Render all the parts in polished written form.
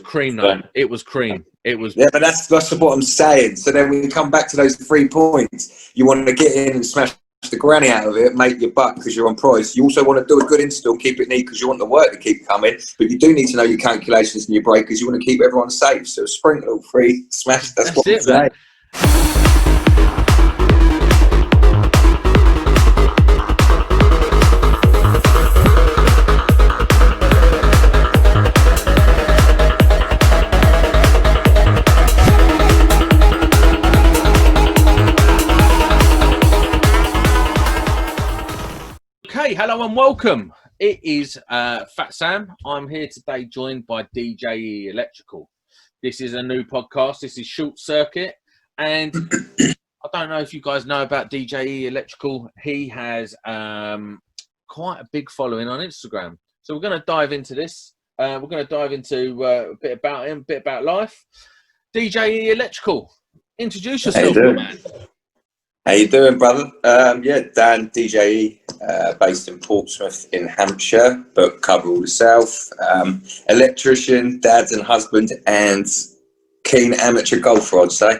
cream, though. It was cream. It was. Yeah, but that's what I'm saying. So then we come back to those 3 points. You want to get in and smash the granny out of it, make your buck because you're on price. You also want to do a good install, keep it neat because you want the work to keep coming. But you do need to know your calculations and your breakers. You want to keep everyone safe. So sprinkle free, smash. That's what I'm saying. Hello and welcome. It is Fat Sam. I'm here today joined by DJE Electrical. This is a new podcast. This is Short Circuit. And I don't know if you guys know about DJE Electrical. He has quite a big following on Instagram. So we're going to dive into this. We're going to dive into a bit about him, a bit about life. DJE Electrical, introduce yourself, man. How you doing, brother? Yeah, Dan, DJE, based in Portsmouth in Hampshire, but cover all the south. Electrician, dad and husband, and keen amateur golfer, I'd say.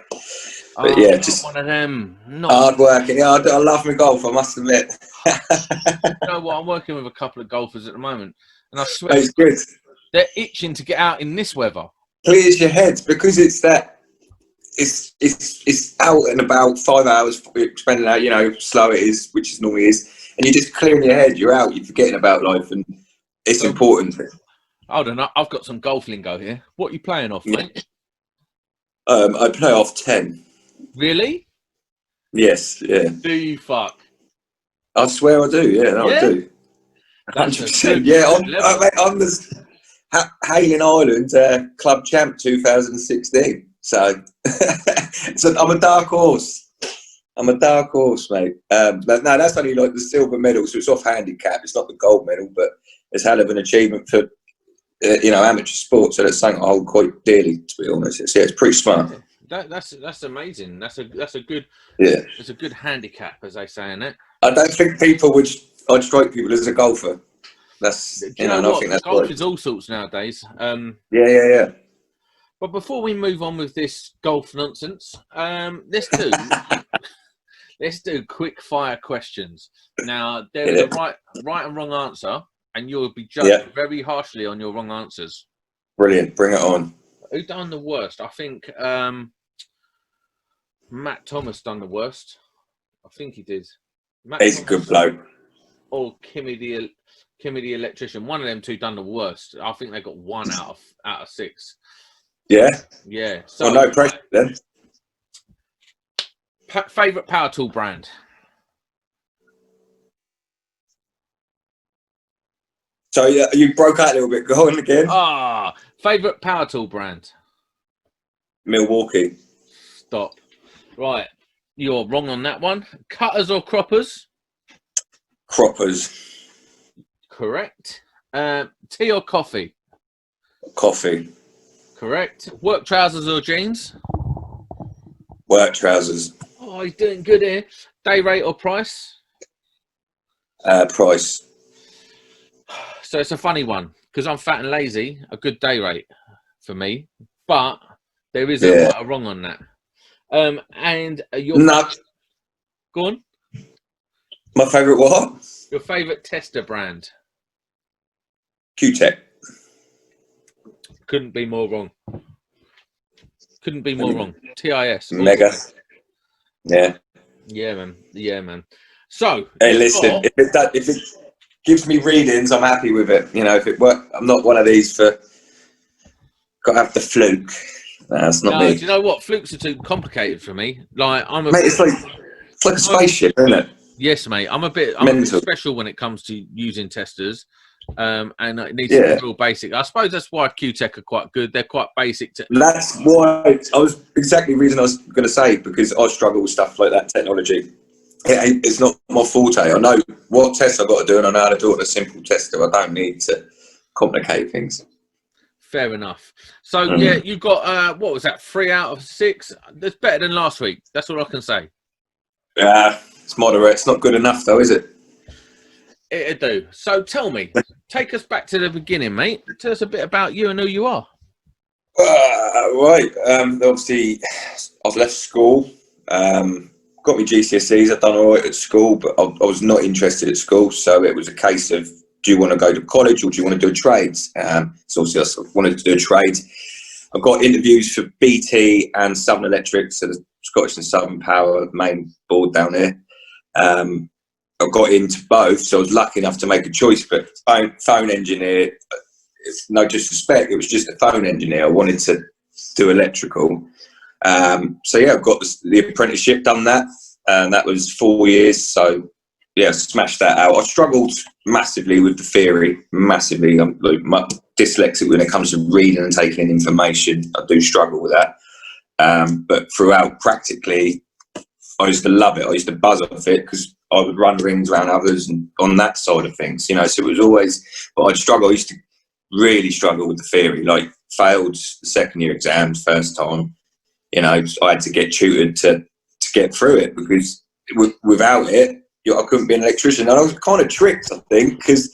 But yeah, just one of them. Hard working. Yeah, I love my golf, I must admit. You know what? I'm working with a couple of golfers at the moment, and I swear it's good. They're itching to get out in this weather. Clears your head because it's that. It's out and about 5 hours, depending on how slow it is, which it normally is, and you're just clearing your head. You're out. You're forgetting about life, and it's important. Hold on, I've got some golf lingo here. What are you playing off, mate? I play off 10. Really? Yes. Yeah. Do you fuck? I swear I do. Yeah, no, yeah? I do. 100%. Yeah, I'm the Hailing Island club champ 2016. So, I'm a dark horse. I'm a dark horse, mate. But no, that's only like the silver medal, so it's off handicap. It's not the gold medal, but it's hell of an achievement for amateur sport. So that's something I hold quite dearly, to be honest. It's pretty smart. That's amazing. That's a good It's a good handicap, as they say in it. I don't think I'd strike people as a golfer. That's I think that's golf is all sorts nowadays. Yeah. But before we move on with this golf nonsense, let's do quick fire questions. Now there is a right and wrong answer, and you'll be judged very harshly on your wrong answers. Brilliant, bring it on. Who done the worst? I think Matt Thomas done the worst. I think he did. He's a good bloke. Or Kimmy the electrician. One of them two done the worst. I think they got 1 out of 6. Yeah. So no pressure then. Favorite power tool brand? So you broke out a little bit. Go on again. Favorite power tool brand? Milwaukee. Stop. Right, you're wrong on that one. Cutters or croppers? Croppers. Correct. Tea or coffee? Coffee. Correct. Work trousers or jeans? Work trousers. Oh, he's doing good here. Day rate or price? Price. So it's a funny one because I'm fat and lazy. A good day rate for me, but there is a right or wrong on that. And your go on. My favourite what? Your favourite tester brand? Q-Tech. Couldn't be more wrong. TIS. Mega. Yeah. Yeah, man. So, hey, listen. If it gives me readings, I'm happy with it. If it works, I'm not one of these for. Got to have the fluke. That's not me. Do you know what? Flukes are too complicated for me. Like it's like a spaceship, isn't it? Yes, mate. I'm a bit special when it comes to using testers. And it needs to be real basic. I suppose that's why Q-Tech are quite good. They're quite basic. That's why exactly the reason I was going to say, because I struggle with stuff like that technology. It's not my forte. I know what tests I've got to do, and I know how to do it on a simple tester. I don't need to complicate things. Fair enough. So you got what was that? 3 out of 6. That's better than last week. That's all I can say. Yeah, it's moderate. It's not good enough, though, is it? It'll do. So tell me, take us back to the beginning, mate. Tell us a bit about you and who you are. Right. Obviously, I've left school. Got my GCSEs. I've done all right at school, but I was not interested at school. So it was a case of, do you want to go to college or do you want to do trades? So obviously I wanted to do a trade. I got interviews for BT and Southern Electric, so the Scottish and Southern Power main board down there. I got into both, so I was lucky enough to make a choice. But phone engineer, no disrespect, it was just a phone engineer. I wanted to do electrical. So yeah, I've got the apprenticeship, done that, and that was 4 years. So yeah, smashed that out. I struggled massively with the theory, massively. I'm like dyslexic when it comes to reading and taking in information. I do struggle with that. But throughout, practically, I used to love it. I used to buzz off it because I would run rings around others and on that side of things, you know. So it was always, but I'd struggle. I used to really struggle with the theory. Like failed the second year exams first time. You know, I had to get tutored to get through it because without it, I couldn't be an electrician. And I was kind of tricked, I think, because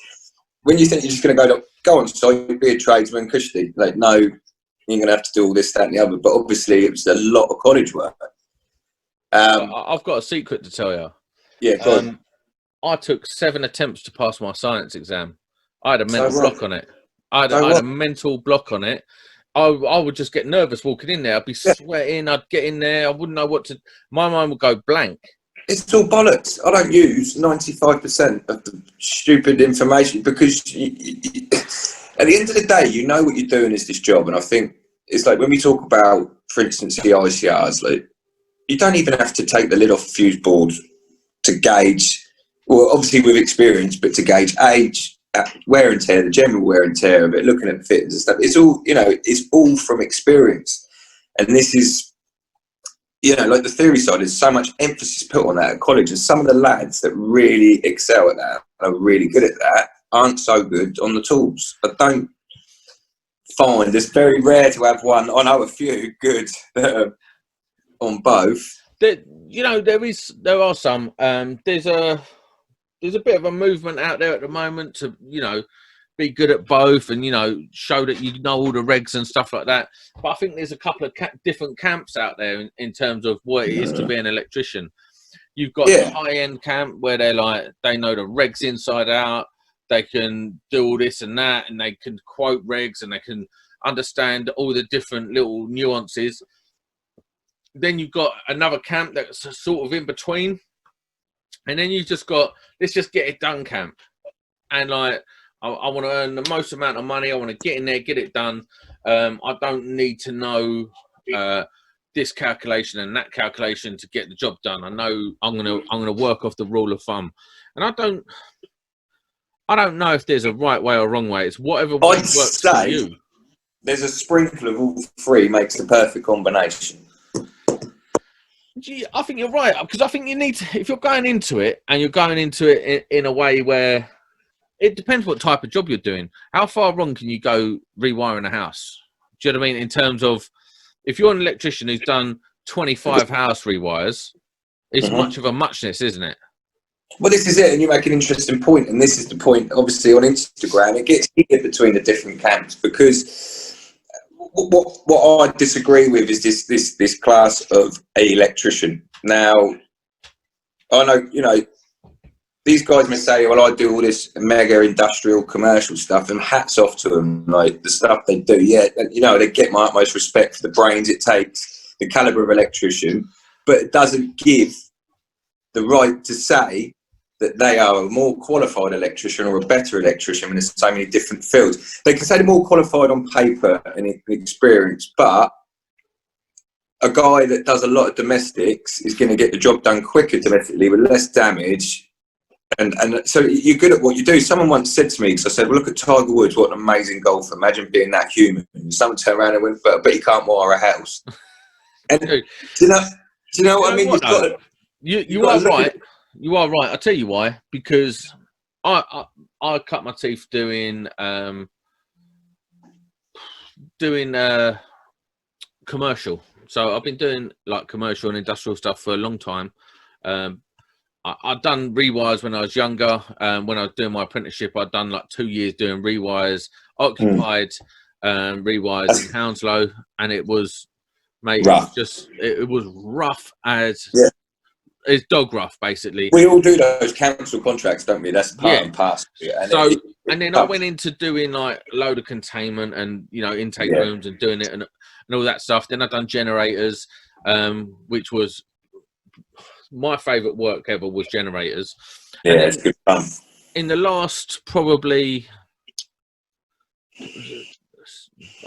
when you think you're just going to go on site, be a tradesman, cushy, like, no, you're going to have to do all this, that, and the other. But obviously, it was a lot of college work. I've got a secret to tell you. Yeah, go on. I took 7 attempts to pass my science exam. I had a mental block on it. I had a mental block on it. I would just get nervous walking in there. I'd be sweating. I'd get in there. I wouldn't know what to. My mind would go blank. It's all bollocks. I don't use 95% of the stupid information because at the end of the day, you know what you're doing is this job. And I think it's like when we talk about, for instance, the ICRs, like you don't even have to take the lid off a fuse board to gauge, well, obviously with experience, but to gauge age, wear and tear, the general wear and tear of it, looking at fittings and stuff. It's all, you know, it's all from experience. And this is, you know, like the theory side, there's so much emphasis put on that at college, and some of the lads that really excel at that and are really good at that aren't so good on the tools. I don't find, it's very rare to have one, I know a few good on both. You know, there are some. There's a bit of a movement out there at the moment to, you know, be good at both and, you know, show that you know all the regs and stuff like that. But I think there's a couple of different camps out there in terms of what it is to be an electrician. You've got the high-end camp where they're like, they know the regs inside out. They can do all this and that, and they can quote regs and they can understand all the different little nuances. Then you've got another camp that's sort of in between. And then you've just got, let's just get it done camp. And like, I want to earn the most amount of money. I want to get in there, get it done. I don't need to know this calculation and that calculation to get the job done. I know I'm gonna work off the rule of thumb. And I don't know if there's a right way or wrong way. It's whatever works for you. There's a sprinkle of all three makes the perfect combination. I think you're right, because I think you need to, if you're going into it and you're going into it in a way where it depends what type of job you're doing. How far wrong can you go rewiring a house? Do you know what I mean? In terms of, if you're an electrician who's done 25 house rewires, it's much of a muchness, isn't it? Well, this is it, and you make an interesting point, and this is the point, obviously, on Instagram. It gets heated between the different camps because what I disagree with is this class of electrician. Now, I know, you know, these guys may say, well, I do all this mega industrial commercial stuff, and hats off to them, like the stuff they do. Yeah, you know, they get my utmost respect for the brains it takes, the caliber of electrician, but it doesn't give the right to say that they are a more qualified electrician or a better electrician in so many different fields. They can say they're more qualified on paper and experience, but a guy that does a lot of domestics is going to get the job done quicker domestically with less damage. And so you're good at what you do. Someone once said to me, because I said, well, look at Tiger Woods, what an amazing golfer. Imagine being that human. And someone turned around and went, but he can't wire a house. And do you know what I mean? You are right. You are right. I'll tell you why. Because I cut my teeth doing commercial. So I've been doing like commercial and industrial stuff for a long time. I'd done rewires when I was younger. When I was doing my apprenticeship, I'd done like 2 years doing rewires, occupied rewires in Hounslow, and it was, mate, rough. It was rough as it's dog rough, basically. We all do those council contracts, don't we? That's part and parcel. And then I went into doing like a load of containment and, you know, intake rooms and doing it and all that stuff. Then I've done generators, which was my favourite work ever, was generators. Yeah, it's good fun. In the last probably,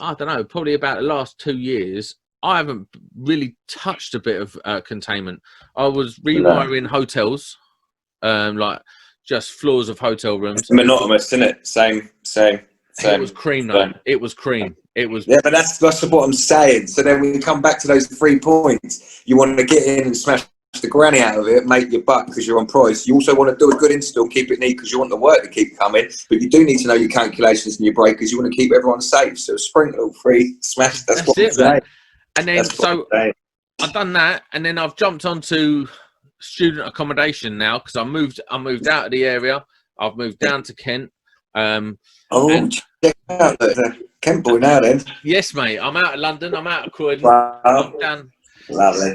I don't know, probably about the last 2 years, I haven't really touched a bit of containment. I was rewiring hotels, like just floors of hotel rooms. It's monotonous, isn't it? Same. It was cream, though. It was cream. It was. Yeah, but that's what I'm saying. So then when you come back to those 3 points, you want to get in and smash the granny out of it, make your buck because you're on price. You also want to do a good install, keep it neat because you want the work to keep coming. But you do need to know your calculations and your breakers. You want to keep everyone safe. So sprinkle free, smash. That's what I'm saying. And then I've done that, and then I've jumped onto student accommodation now because I moved out of the area. I've moved down to Kent. Check out the Kent boy now then. Yes, mate. I'm out of London. I'm out of Croydon. Wow. I'm down. Lovely.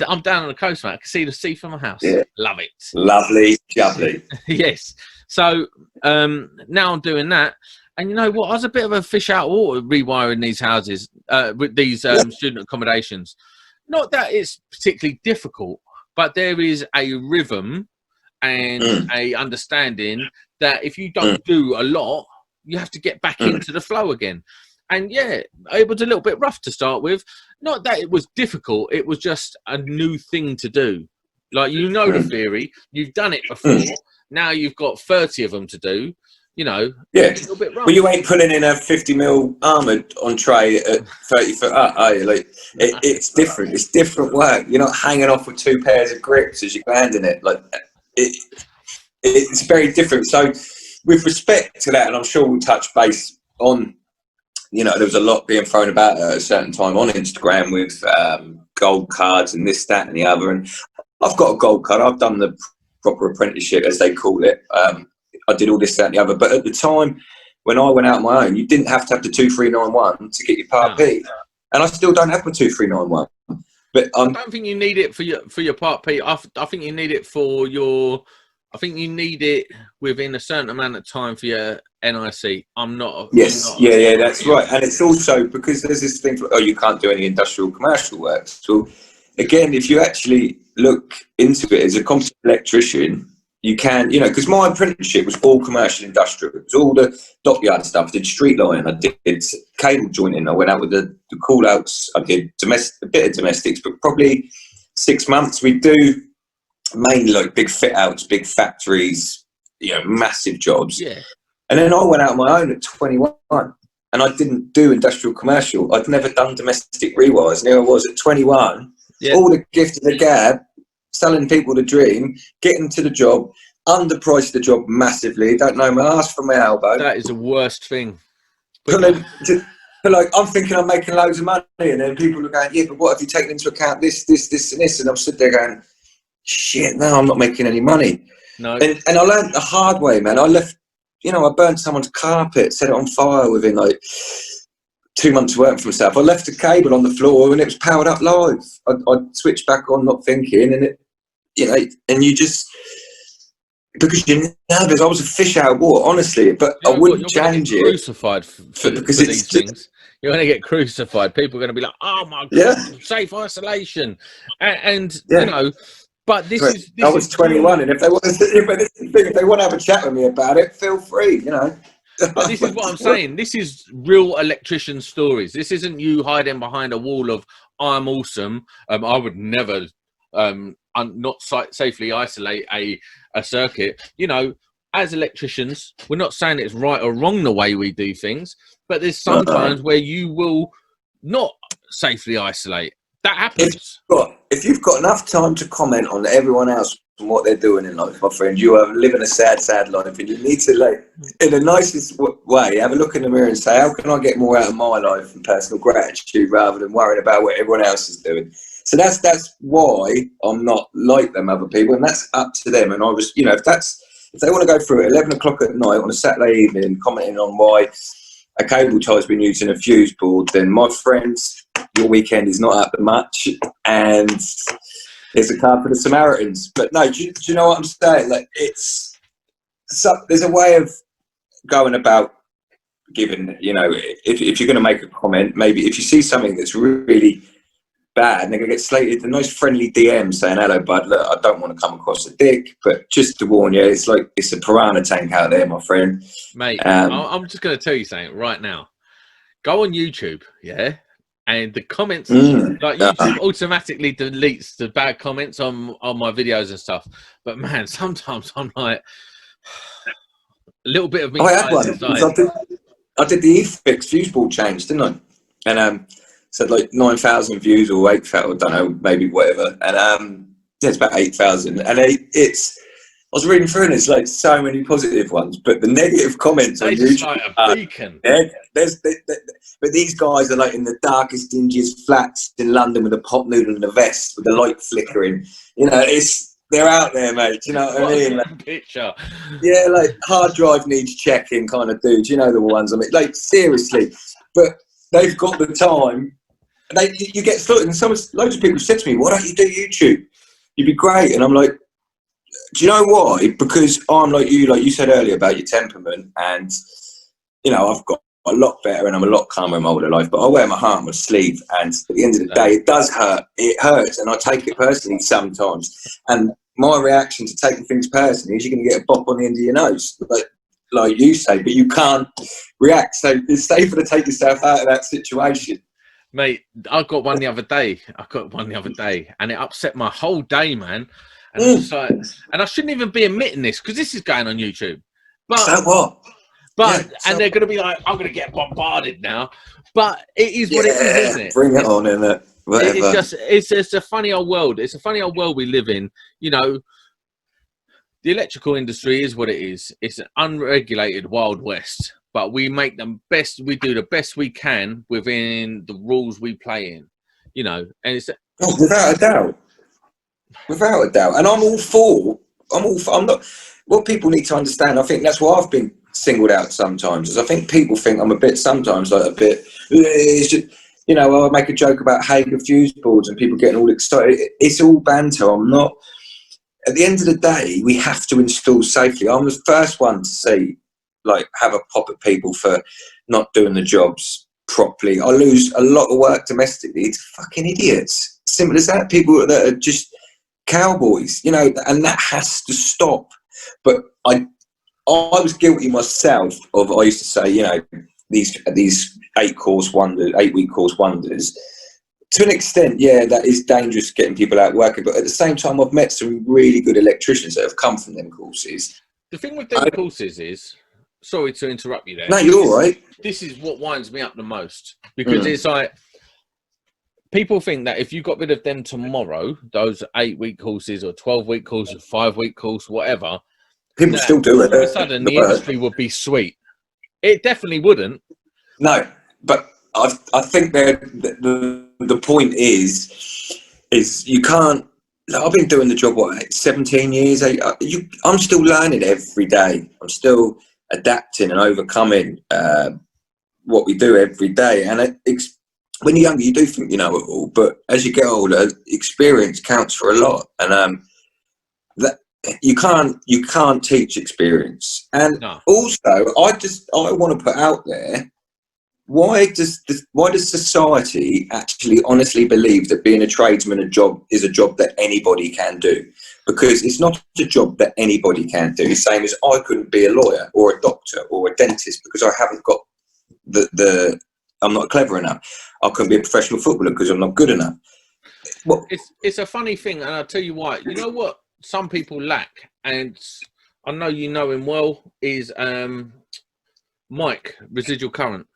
I'm down on the coast, mate. I can see the sea from my house. Yeah. Love it. Lovely, lovely. Yes. So now I'm doing that. And you know what? I was a bit of a fish out of water rewiring these houses, with these student accommodations. Not that it's particularly difficult, but there is a rhythm and a understanding that if you don't do a lot, you have to get back into the flow again. And yeah, it was a little bit rough to start with. Not that it was difficult, it was just a new thing to do. Like, you know, the theory, you've done it before, now you've got 30 of them to do. You know, it's a little bit rough. Well, you ain't putting in a 50mm armoured on tray at 30 foot up, are you? Like, it's different. It's different work. You're not hanging off with 2 pairs of grips as you're landing it. Like, it's very different. So, with respect to that, and I'm sure we'll touch base on, you know, there was a lot being thrown about at a certain time on Instagram with gold cards and this, that, and the other. And I've got a gold card. I've done the proper apprenticeship, as they call it. I did all this, that, and the other. But at the time, when I went out on my own, you didn't have to have the 2391 to get your Part P. And I still don't have my 2391. But I don't think you need it for your Part P. I think you need it for your... I think you need it within a certain amount of time for your NIC. Yeah, that's right. And it's also because there's this thing for, you can't do any industrial commercial work. So again, if you actually look into it as a competent electrician, you can, you know, because my apprenticeship was all commercial industrial. It was all the dockyard stuff. I did street line, I did cable jointing, I went out with the call outs, I did a bit of domestics, but probably 6 months. We do mainly like big fit outs, big factories, you know, massive jobs. Yeah. And then I went out on my own at 21 and I didn't do industrial commercial. I'd never done domestic rewires. And here I was at 21, all the gift of the gab, selling people the dream, getting to the job, underpriced the job massively, don't know my ass from my elbow. That is the worst thing. But like, I'm thinking I'm making loads of money, and then people are going, yeah, but what have you taken into account this, and this? And I'm sitting there going, shit, no, I'm not making any money. No. And I learned the hard way, man. I left, you know, I burnt someone's carpet, set it on fire within like 2 months work for myself. I left a cable on the floor and it was powered up live. I switched back on, not thinking, and it, you know, and you just, because you're nervous. I was a fish out of water, honestly, but I wouldn't change it. Crucified for these things. You're going to get crucified. People are going to be like, oh my God, safe isolation. And you know, but this is... I was 21, and if they want to have a chat with me about it, feel free, you know. But this is what I'm saying. This is real electrician stories. This isn't you hiding behind a wall of, I'm awesome. I would never not safely isolate a circuit. You know, as electricians, we're not saying it's right or wrong the way we do things, but there's sometimes where you will not safely isolate. That happens. If you've got enough time to comment on everyone else and what they're doing in life, my friend, you are living a sad, sad life, and you need to, like, in the nicest way, have a look in the mirror and say, how can I get more out of my life and personal gratitude rather than worrying about what everyone else is doing? So that's why I'm not like them other people, and that's up to them. And I was, you know, if they want to go through it 11 o'clock at night on a Saturday evening, commenting on why a cable tie's been using a fuse board, then my friends, your weekend is not up to much, and there's a car for the Samaritans. But no, do you know what I'm saying? Like, there's a way of going about giving, you know, if you're going to make a comment, maybe if you see something that's really bad and they're going to get slated, a nice friendly DM saying, hello bud, look, I don't want to come across a dick, but just to warn you, it's like it's a piranha tank out there, my friend. Mate, I'm just going to tell you something right now. Go on YouTube, yeah, and the comments, like YouTube automatically deletes the bad comments on my videos and stuff, but man, sometimes I'm like, a little bit of me. I had one. I did the eFix fuse board change, didn't I? And said like 9,000 views or 8,000, I don't know, maybe whatever. And yeah, it's about 8,000. And I was reading through and it's like so many positive ones, but the negative comments on YouTube, like a beacon. But these guys are like in the darkest, dingiest flats in London with a pop noodle and a vest with the light flickering. You know, they're out there, mate. Do you know what I mean? Like, picture. Yeah, like hard drive needs checking kind of dude. You know the ones I mean. Like seriously, but they've got the time. You get flooded, and loads of people said to me, "Why don't you do YouTube? You'd be great." And I'm like, "Do you know why? Because I'm like you said earlier about your temperament, and you know I've got a lot better, and I'm a lot calmer in my older life. But I wear my heart on my sleeve, and at the end of the day, it does hurt. It hurts, and I take it personally sometimes. And my reaction to taking things personally is you're going to get a bop on the end of your nose, like you say, but you can't react. So it's safer to take yourself out of that situation." Mate, I got one the other day, and it upset my whole day, man. And I was just like, and I shouldn't even be admitting this because this is going on YouTube. But so what? But yeah, and they're going to be like, I'm going to get bombarded now. But it is what it is, isn't it? Bring it on, innit? Whatever. It's just a funny old world. It's a funny old world we live in. You know, the electrical industry is what it is. It's an unregulated Wild West. But we make the best. We do the best we can within the rules we play in. You know, and it's without a doubt. Without a doubt. And I'm not. What people need to understand, I think that's why I've been singled out sometimes, is I think people think I'm sometimes like a bit, it's just, you know, I make a joke about Hager fuse boards and people getting all excited. It's all banter. I'm not. At the end of the day, we have to install safely. I'm the first one to say, like, have a pop at people for not doing the jobs properly. I lose a lot of work domestically to fucking idiots. Simple as that. People that are just cowboys, you know, and that has to stop. But I was guilty myself of, I used to say, you know, these 8-week course wonders. To an extent, yeah, that is dangerous getting people out working. But at the same time, I've met some really good electricians that have come from them courses. The thing with them courses is, sorry to interrupt you there. No, you're all right. This is what winds me up the most, because it's like, people think that if you got rid of them tomorrow, those 8-week courses or 12-week courses, 5-week course, whatever, people still do it. All of a sudden, the industry would be sweet. It definitely wouldn't. No, but I think the point is you can't. I've been doing the job 17 years. I'm still learning every day. I'm still adapting and overcoming what we do every day. And when you're younger, you do think you know it all, but as you get older, experience counts for a lot. And that you can't teach experience. And also, I want to put out there, why does society actually honestly believe that being a tradesman is a job that anybody can do? Because it's not a job that anybody can do. Same as I couldn't be a lawyer or a doctor or a dentist because I haven't got I'm not clever enough. I couldn't be a professional footballer because I'm not good enough. Well, it's a funny thing, and I'll tell you why. You know what some people lack, and I know you know him well, is Mike, Residual Current.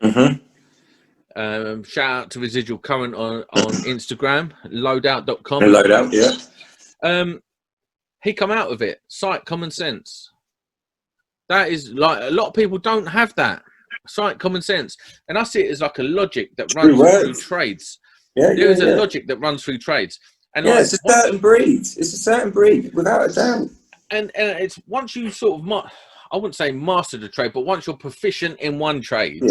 Mm-hmm. Shout out to Residual Current on Instagram, loadout.com. Loadout, yeah. He come out of it. Sight, common sense. That is like, a lot of people don't have that. Sight, common sense. And I see it as like a logic that runs through trades. There is a logic that runs through trades. And yeah, it's a certain breed. It's a certain breed, without a doubt. And it's once you sort of, I wouldn't say master the trade, but once you're proficient in one trade,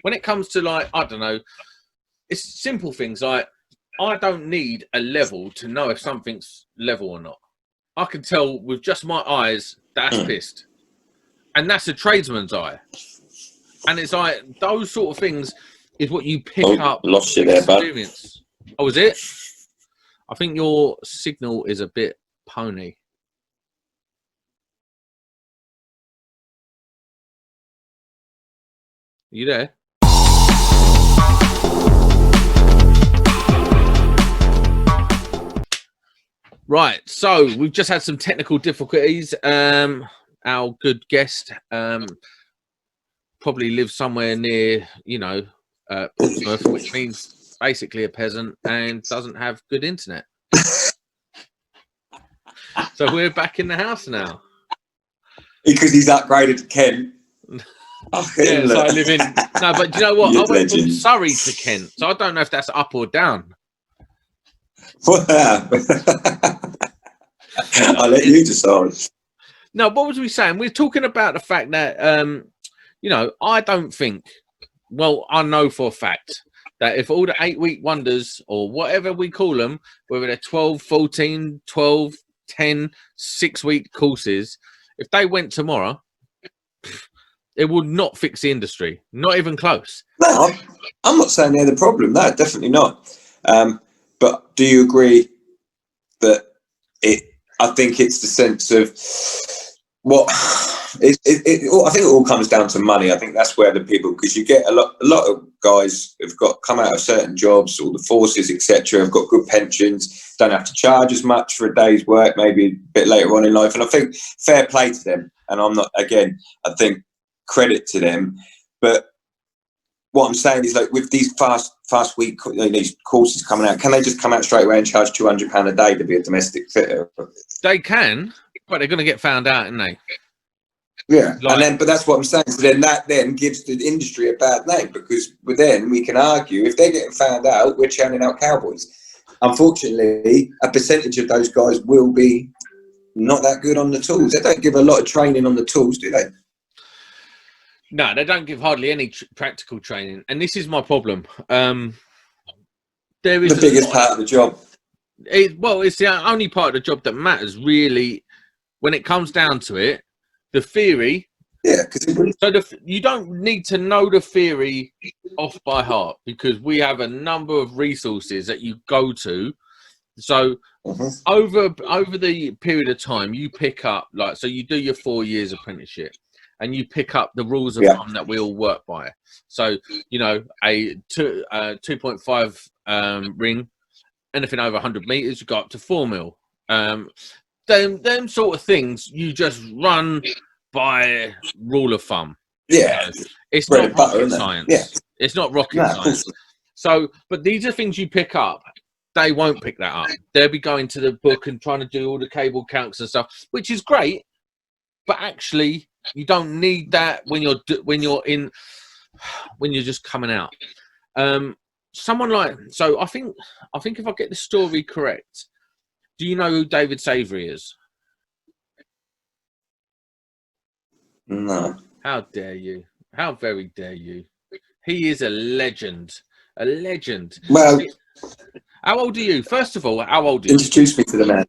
when it comes to like, I don't know, it's simple things like, I don't need a level to know if something's level or not. I can tell with just my eyes that's pissed. And that's a tradesman's eye. And it's like those sort of things is what you pick up. Lost you there, bud. Oh, was it? I think your signal is a bit pony. You there? Right, so we've just had some technical difficulties. Our good guest probably lives somewhere near, you know, Portsmouth, which means basically a peasant and doesn't have good internet. So we're back in the house now. Because he's upgraded to Kent. Yeah, so I live in... No, but do you know what? I went from Surrey to Kent, so I don't know if that's up or down. I'll let you decide. No, what was we saying? We're talking about the fact that, you know, I don't think, well, I know for a fact that if all the 8-week wonders or whatever we call them, whether they're 12, 14, 12, 10, 6-week courses, if they went tomorrow, it would not fix the industry, not even close. No, I'm not saying they're the problem. No, definitely not. But do you agree that I think it's the sense of what I think it all comes down to money. I think that's where the people, because you get a lot of guys have come out of certain jobs, all the forces, etc., have got good pensions, don't have to charge as much for a day's work, maybe a bit later on in life. And I think fair play to them. And I'm not, again, I think credit to them. But what I'm saying is, like, with these fast week, these courses coming out, can they just come out straight away and charge £200 a day to be a domestic fitter? They can, but they're going to get found out, aren't they? Yeah, but that's what I'm saying. So then that gives the industry a bad name, because then we can argue if they're getting found out, we're churning out cowboys. Unfortunately, a percentage of those guys will be not that good on the tools. They don't give a lot of training on the tools, do they? No, they don't give hardly any practical training, and this is my problem. There is the biggest part of the job. It's the only part of the job that matters, really, when it comes down to it. The theory, you don't need to know the theory off by heart, because we have a number of resources that you go to. So over the period of time, you pick up, like, so you do your 4 years apprenticeship, and you pick up the rules of thumb that we all work by. So, you know, a 2.5 ring, anything over 100 meters, you go up to 4 mil. Them sort of things you just run by rule of thumb. Yeah, it's not rocket science. Yeah. It's not rocket science. So, but these are things you pick up. They won't pick that up. They'll be going to the book and trying to do all the cable counts and stuff, which is great. But actually, you don't need that when you're just coming out. Someone like, so I think if I get the story correct. Do you know who David Savory is? No. How dare you? How very dare you? He is a legend. A legend. Well, how old are you? First of all, how old are you? Introduce me to the man.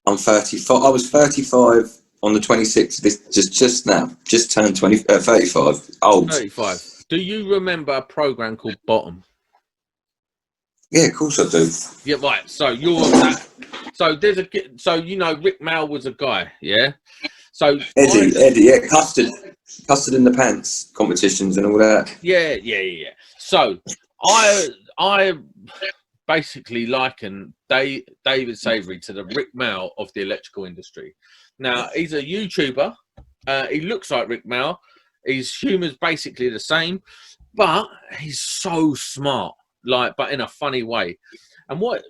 I'm 35. I was 35 on the 26th. This just now. Just turned 35. Old. 35. Do you remember a program called Bottom? Yeah, of course I do. Yeah, right. So you're that. So so you know Rick Mail was a guy, yeah. So Eddie, yeah, custard in the pants competitions and all that. Yeah. So I basically liken David Savory to the Rick Mail of the electrical industry. Now he's a YouTuber. He looks like Rick Mail. His humor's basically the same, but he's so smart. But in a funny way. And what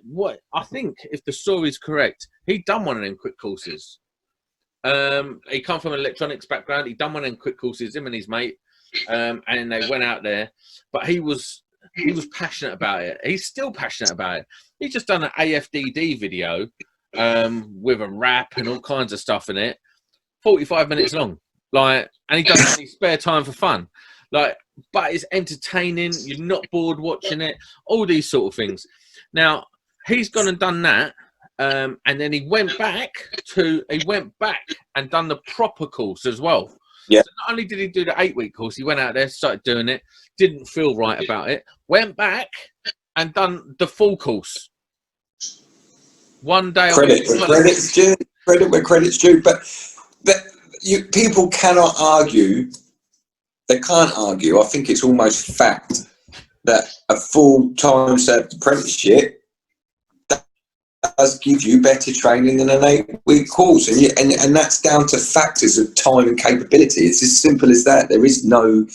I think, if the story is correct, he'd done one of them quick courses. He come from an electronics background. He'd done one of them quick courses, him and his mate, and they went out there. But he was passionate about it. He's still passionate about it. He's just done an AFDD video with a rap and all kinds of stuff in it, 45 minutes long. Like, and he does it in his spare time for fun. Like, but it's entertaining. You're not bored watching it. All these sort of things. Now, he's gone and done that. And then he went back and done the proper course as well. Yeah. So not only did he do the 8-week course, he went out there, started doing it, didn't feel right about it, went back and done the full course. One day. Credit where credit's due. Credit where credit's due. But people cannot argue. They can't argue. I think it's almost fact that a full-time served apprenticeship does give you better training than an 8-week course, and that's down to factors of time and capability. It's as simple as that. There is no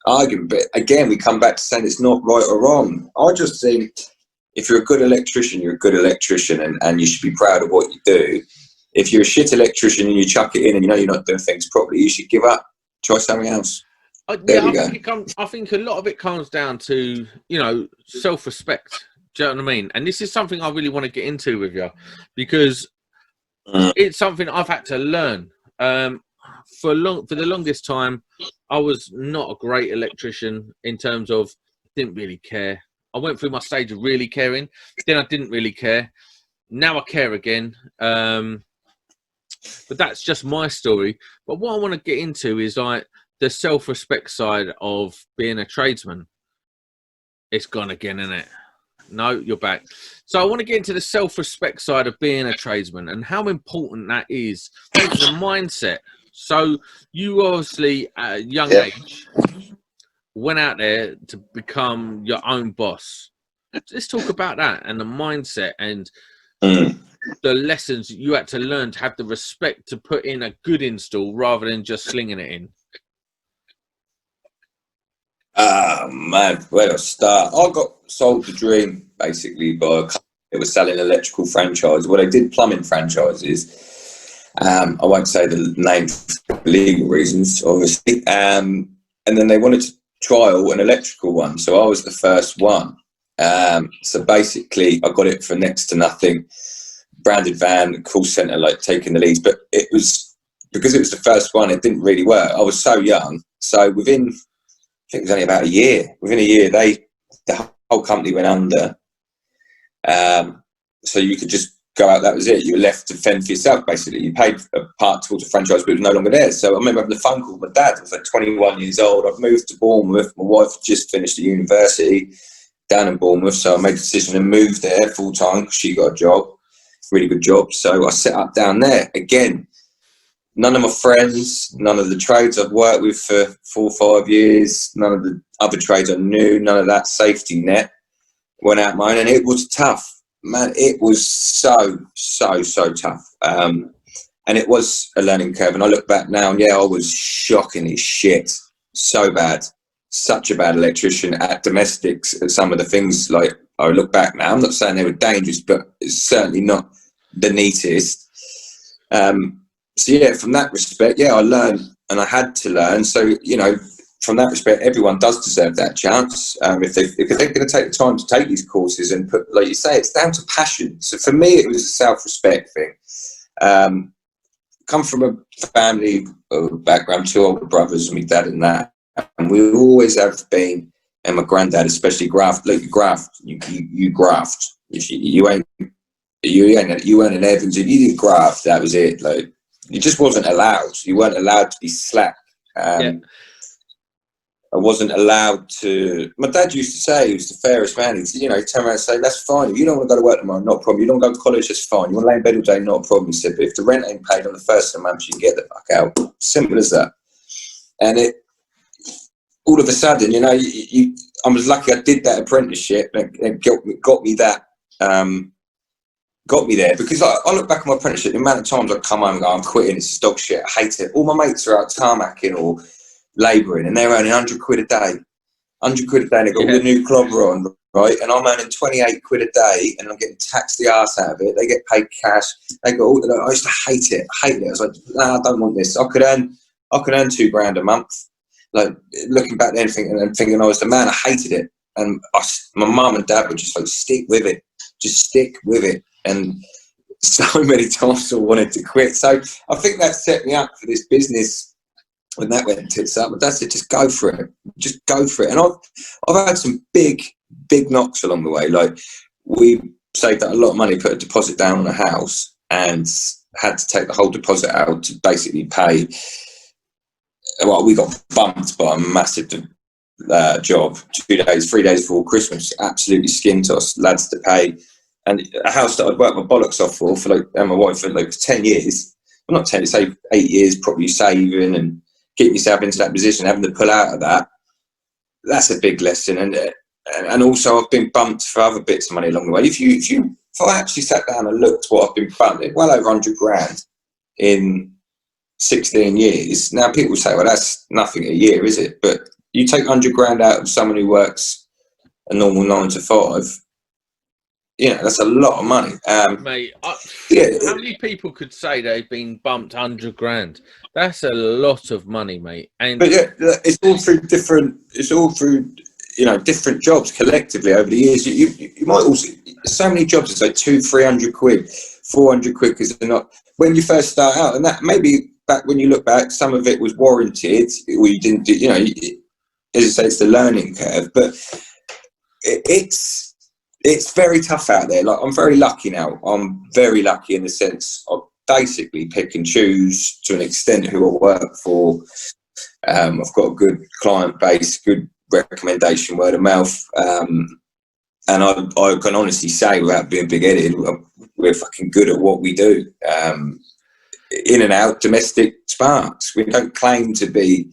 argument. But again, we come back to saying it's not right or wrong. I just think if you're a good electrician, you're a good electrician, and you should be proud of what you do. If you're a shit electrician and you chuck it in and you know you're not doing things properly, you should give up. Try something else. I think a lot of it comes down to, self-respect. Do you know what I mean? And this is something I really want to get into with you, because it's something I've had to learn. For the longest time, I was not a great electrician in terms of didn't really care. I went through my stage of really caring, then I didn't really care. Now I care again. But that's just my story. But what I want to get into is like the self-respect side of being a tradesman. It's gone again, isn't it? No, you're back. So I want to get into the self-respect side of being a tradesman and how important that is to the mindset. So you obviously at a young age went out there to become your own boss. Let's talk about that and the mindset and the lessons you had to learn to have the respect to put in a good install rather than just slinging it in. Man, where to start? I got sold the dream basically by a company that was selling electrical franchise. Well, they did plumbing franchises. I won't say the name for legal reasons, obviously. And then they wanted to trial an electrical one, so I was the first one. So basically, I got it for next to nothing. Branded van, call centre, like taking the leads. But it was because it was the first one. It didn't really work. I was so young. So within, I think it was only about a year. Within a year, the whole company went under. So you could just go out. That was it. You were left to fend for yourself. Basically, you paid a part towards a franchise, but it was no longer there. So I remember having a phone call with my dad. I was like 21 years old. I've moved to Bournemouth. My wife had just finished at university down in Bournemouth, so I made the decision to move there full time because she got a job, really good job. So I set up down there again. None of my friends, none of the trades I've worked with for 4 or 5 years, none of the other trades I knew, none of that safety net went out mine, and it was tough, man. It was so tough, and it was a learning curve. And I look back now, and I was shockingly shit, so bad. Such a bad electrician at domestics at some of the things. Like, I look back now, I'm not saying they were dangerous, but it's certainly not the neatest. So from that respect, I learned, and I had to learn. So from that respect, everyone does deserve that chance. If they're going to take the time to take these courses and put, like you say, it's down to passion. So for me, it was a self-respect thing. Come from a family background, 2 older brothers, my dad and that. And we always have been, and my granddad especially, graft. Look, you graft. You graft. If you weren't an Evans. If you didn't graft, that was it. Like, you just wasn't allowed. You weren't allowed to be slack. I wasn't allowed to. My dad used to say, he was the fairest man. He'd turn around and say, "That's fine. If you don't want to go to work tomorrow, not a problem. You don't go to college, that's fine. You want to lay in bed all day, not a problem." He said, "But if the rent ain't paid on the first of the month, you can get the fuck out." Simple as that. And it. All of a sudden, I was lucky I did that apprenticeship and got me that, got me there, because I look back at my apprenticeship, the amount of times I come home and go, I'm quitting, it's dog shit, I hate it. All my mates are out tarmacking or labouring and they're earning 100 quid a day. 100 quid a day, they've got all the new clobber on, right? And I'm earning 28 quid a day and I'm getting taxed the arse out of it. They get paid cash. I used to hate it. I was like, nah, I don't want this. I could earn £2,000 a month. Like, looking back then and thinking I was the man, I hated it. And my mum and dad were just like, stick with it. Just stick with it. And so many times I wanted to quit. So I think that set me up for this business when that went tits up, my dad said, just go for it. Just go for it. And I've had some big knocks along the way. Like, we saved a lot of money, put a deposit down on a house, and had to take the whole deposit out to basically pay. Well, we got bumped by a massive job 3 days before Christmas. Absolutely skinned us, lads to pay. And a house that I'd worked my bollocks off for like, and my wife for like 10 years. Well, not 10, say 8 years, probably saving and getting yourself into that position, having to pull out of that. That's a big lesson. And also I've been bumped for other bits of money along the way. If I actually sat down and looked what I've been bumped, well over 100 grand in 16 years. Now people say, well, that's nothing a year, is it? But you take 100 grand out of someone who works a normal 9 to 5, that's a lot of money. Mate, how many people could say they've been bumped 100 grand? That's a lot of money, mate. But it's all through different jobs collectively over the years. You might also, so many jobs, it's like 200-300 quid, 400 quid, because they're not, when you first start out, and that maybe back when you look back, some of it was warranted, or you didn't do, as I say, it's the learning curve, but it's very tough out there. Like, I'm very lucky now. I'm very lucky in the sense I basically pick and choose to an extent who I work for. I've got a good client base, good recommendation, word of mouth, and I can honestly say, without being big-headed, we're fucking good at what we do. In and out, domestic sparks. We don't claim to be.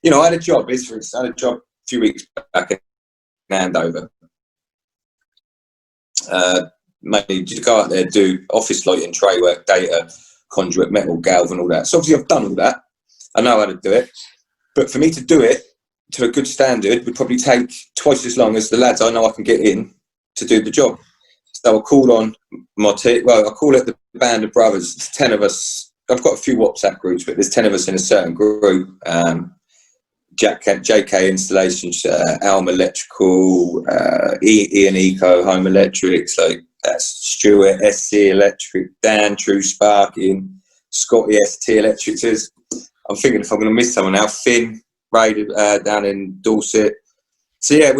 I had a job. I had a job a few weeks back in Andover. Mainly to go out there, do office lighting, tray work, data, conduit, metal, galv, and all that. So obviously I've done all that. I know how to do it. But for me to do it to a good standard would probably take twice as long as the lads I know I can get in to do the job. So I called on my team. Well, I call it the band of brothers. It's 10 of us. I've got a few WhatsApp groups, but there's 10 of us in a certain group. JK Installations, Alm Electrical, Ian Eco, Home Electrics, like that's Stuart, SC Electric, Dan, True Sparking, Scotty, ST Electrics. I'm thinking if I'm going to miss someone now, Finn, Ray, down in Dorset. So yeah,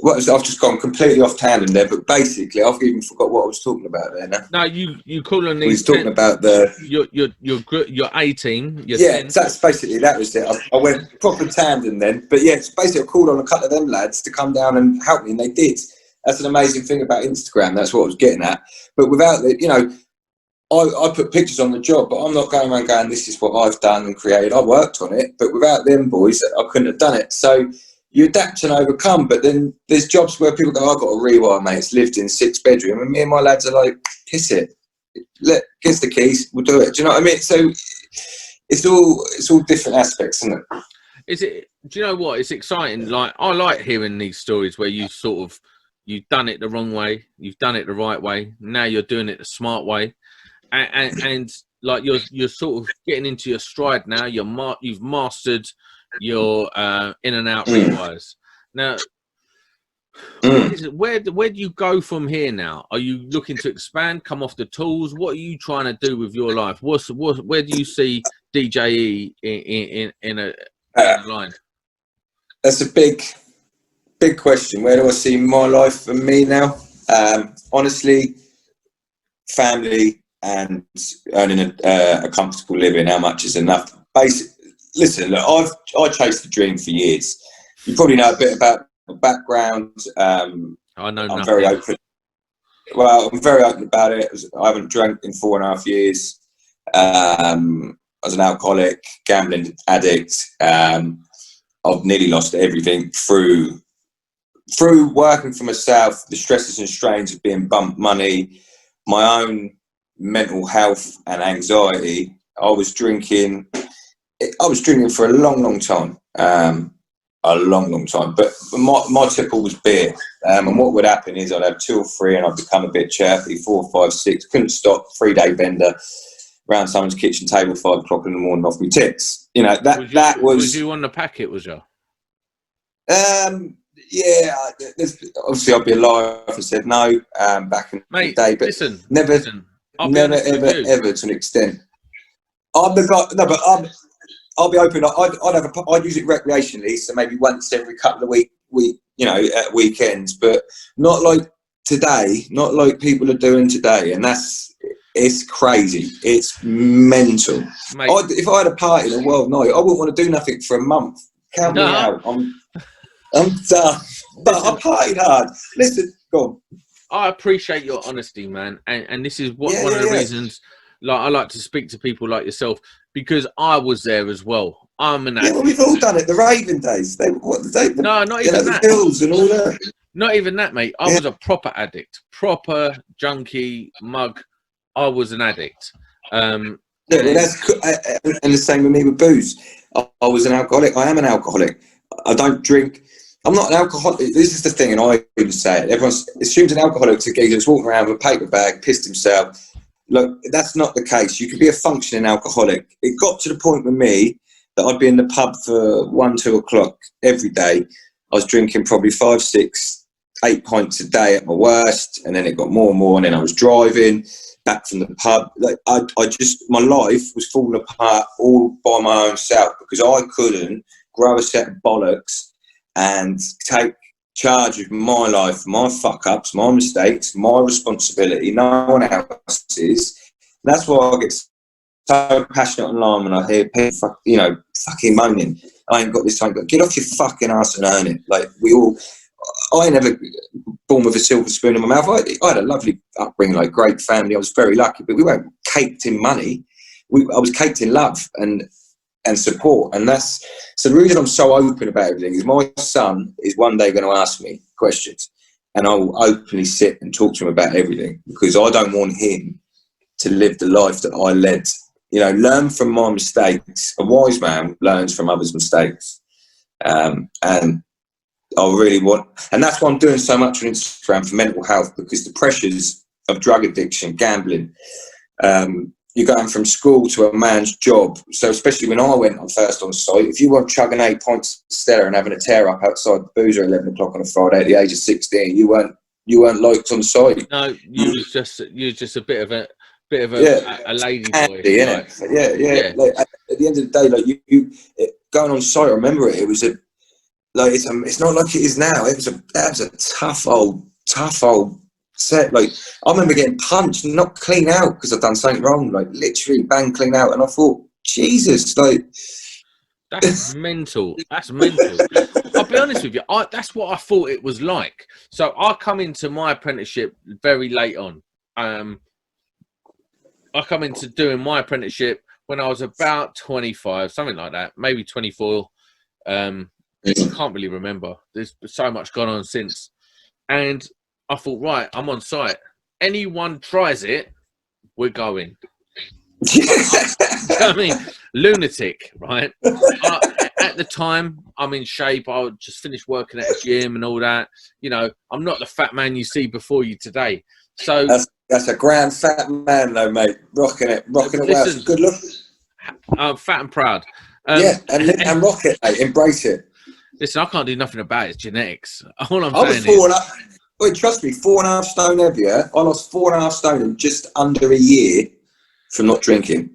I've just gone completely off tandem there, but basically I've even forgot what I was talking about there now. No, you call on these. We was talking about your A team. Yeah, that's basically, that was it. I went proper tandem then, but yeah, it's basically I called on a couple of them lads to come down and help me, and they did. That's an amazing thing about Instagram. That's what I was getting at. But without the, I put pictures on the job, but I'm not going around going, this is what I've done and created. I worked on it, but without them boys, I couldn't have done it. So you adapt and overcome, but then there's jobs where people go, I've got a rewire, mate. It's lived in 6-bedroom, and me and my lads are like, piss it. Give us the keys, we'll do it. Do you know what I mean? So it's all different aspects, isn't it? Do you know what? It's exciting. Like, I like hearing these stories where you've done it the wrong way, you've done it the right way, now you're doing it the smart way, and like you're sort of getting into your stride now. You've mastered your in and out rewires. Now, where do you go from here now? Are you looking to expand, come off the tools? What are you trying to do with your life? Where do you see DJE in a line? That's a big question. Where do I see my life and me now? Honestly, family and earning a comfortable living. How much is enough? Listen, look, I chased the dream for years. You probably know a bit about my background. I know I'm nothing. very open. Well, I'm very open about it. I haven't drank in 4.5 years. I was an alcoholic, gambling addict. I've nearly lost everything through working for myself, the stresses and strains of being bumped money, my own mental health and anxiety. I was drinking for a long time. But my tipple was beer. And what would happen is I'd have 2 or 3 and I'd become a bit chirpy, 4, 5, 6, couldn't stop, 3-day bender, round someone's kitchen table, 5 o'clock in the morning off my tits. Was you on the packet, was you? Yeah, obviously I'd be a liar if I said no, back in the day, but listen, never ever to an extent. I'm the guy. No, but I'll be open. I'd use it recreationally, so maybe once every couple of at weekends, but not like today. Not like people are doing today, and it's crazy. It's mental. If I had a party in a world night, I wouldn't want to do nothing for a month. Count me out. I'm done. But I partied hard. Listen, go on. I appreciate your honesty, man, and this is one of the reasons. Like, I like to speak to people like yourself because I was there as well. I'm an addict. Well, we've all done it. The raving days. Not even that. The pills and all that. Not even that, mate. I was a proper addict, proper junkie, mug. I was an addict. And the same with me with booze. I was an alcoholic. I am an alcoholic. I don't drink. I'm not an alcoholic. This is the thing, and I even say it. Everyone assumes an alcoholic's a geezer who's walking around with a paper bag, pissed himself. Look, that's not the case. You can be a functioning alcoholic. It got to the point with me that I'd be in the pub for 1, 2 o'clock every day. I was drinking probably 5, 6, 8 pints a day at my worst, and then it got more and more, and then I was driving back from the pub. Like my life was falling apart all by my own self because I couldn't grow a set of bollocks and take charge of my life, my fuck-ups, my mistakes, my responsibility, no one else's. That's why I get so passionate online when I hear people, fucking moaning. I ain't got this time. Get off your fucking ass and earn it. Like, I ain't never born with a silver spoon in my mouth. I had a lovely upbringing, like great family. I was very lucky, but we weren't caked in money. I was caked in love and support. And so the reason I'm so open about everything is my son is one day going to ask me questions and I will openly sit and talk to him about everything because I don't want him to live the life that I led. Learn from my mistakes. A wise man learns from others' mistakes. And I really want, and that's why I'm doing so much on Instagram for mental health, because the pressures of drug addiction, gambling, you're going from school to a man's job. So especially when I went first on site, if you weren't chugging 8 pints of Stella and having a tear up outside the boozer at 11 o'clock on a Friday at the age of 16, you weren't liked on site. No, you was just a bit of a lady boy. Yeah. Like, at the end of the day, like you going on site, I remember it was it's not like it is now. That was a tough old set. Like, I remember getting punched, not clean out because I'd done something wrong, like literally bang clean out, and I thought, Jesus, like that's mental. That's mental. I'll be honest with you, that's what I thought it was like. So I come into my apprenticeship very late on. I come into doing my apprenticeship when I was about 25, something like that, maybe 24. I can't really remember. There's so much gone on since. And I thought, right, I'm on site. Anyone tries it, we're going. I mean, lunatic, right? At the time, I'm in shape. I just finished working at a gym and all that. I'm not the fat man you see before you today. So that's a grand fat man, though, mate. Rocking it well. It's a good look. I'm fat and proud. And rock it, mate. Embrace it. Listen, I can't do nothing about it. It's genetics. All I'm saying is... Wait, trust me, 4.5 stone heavier. I lost 4.5 stone in just under a year from not drinking.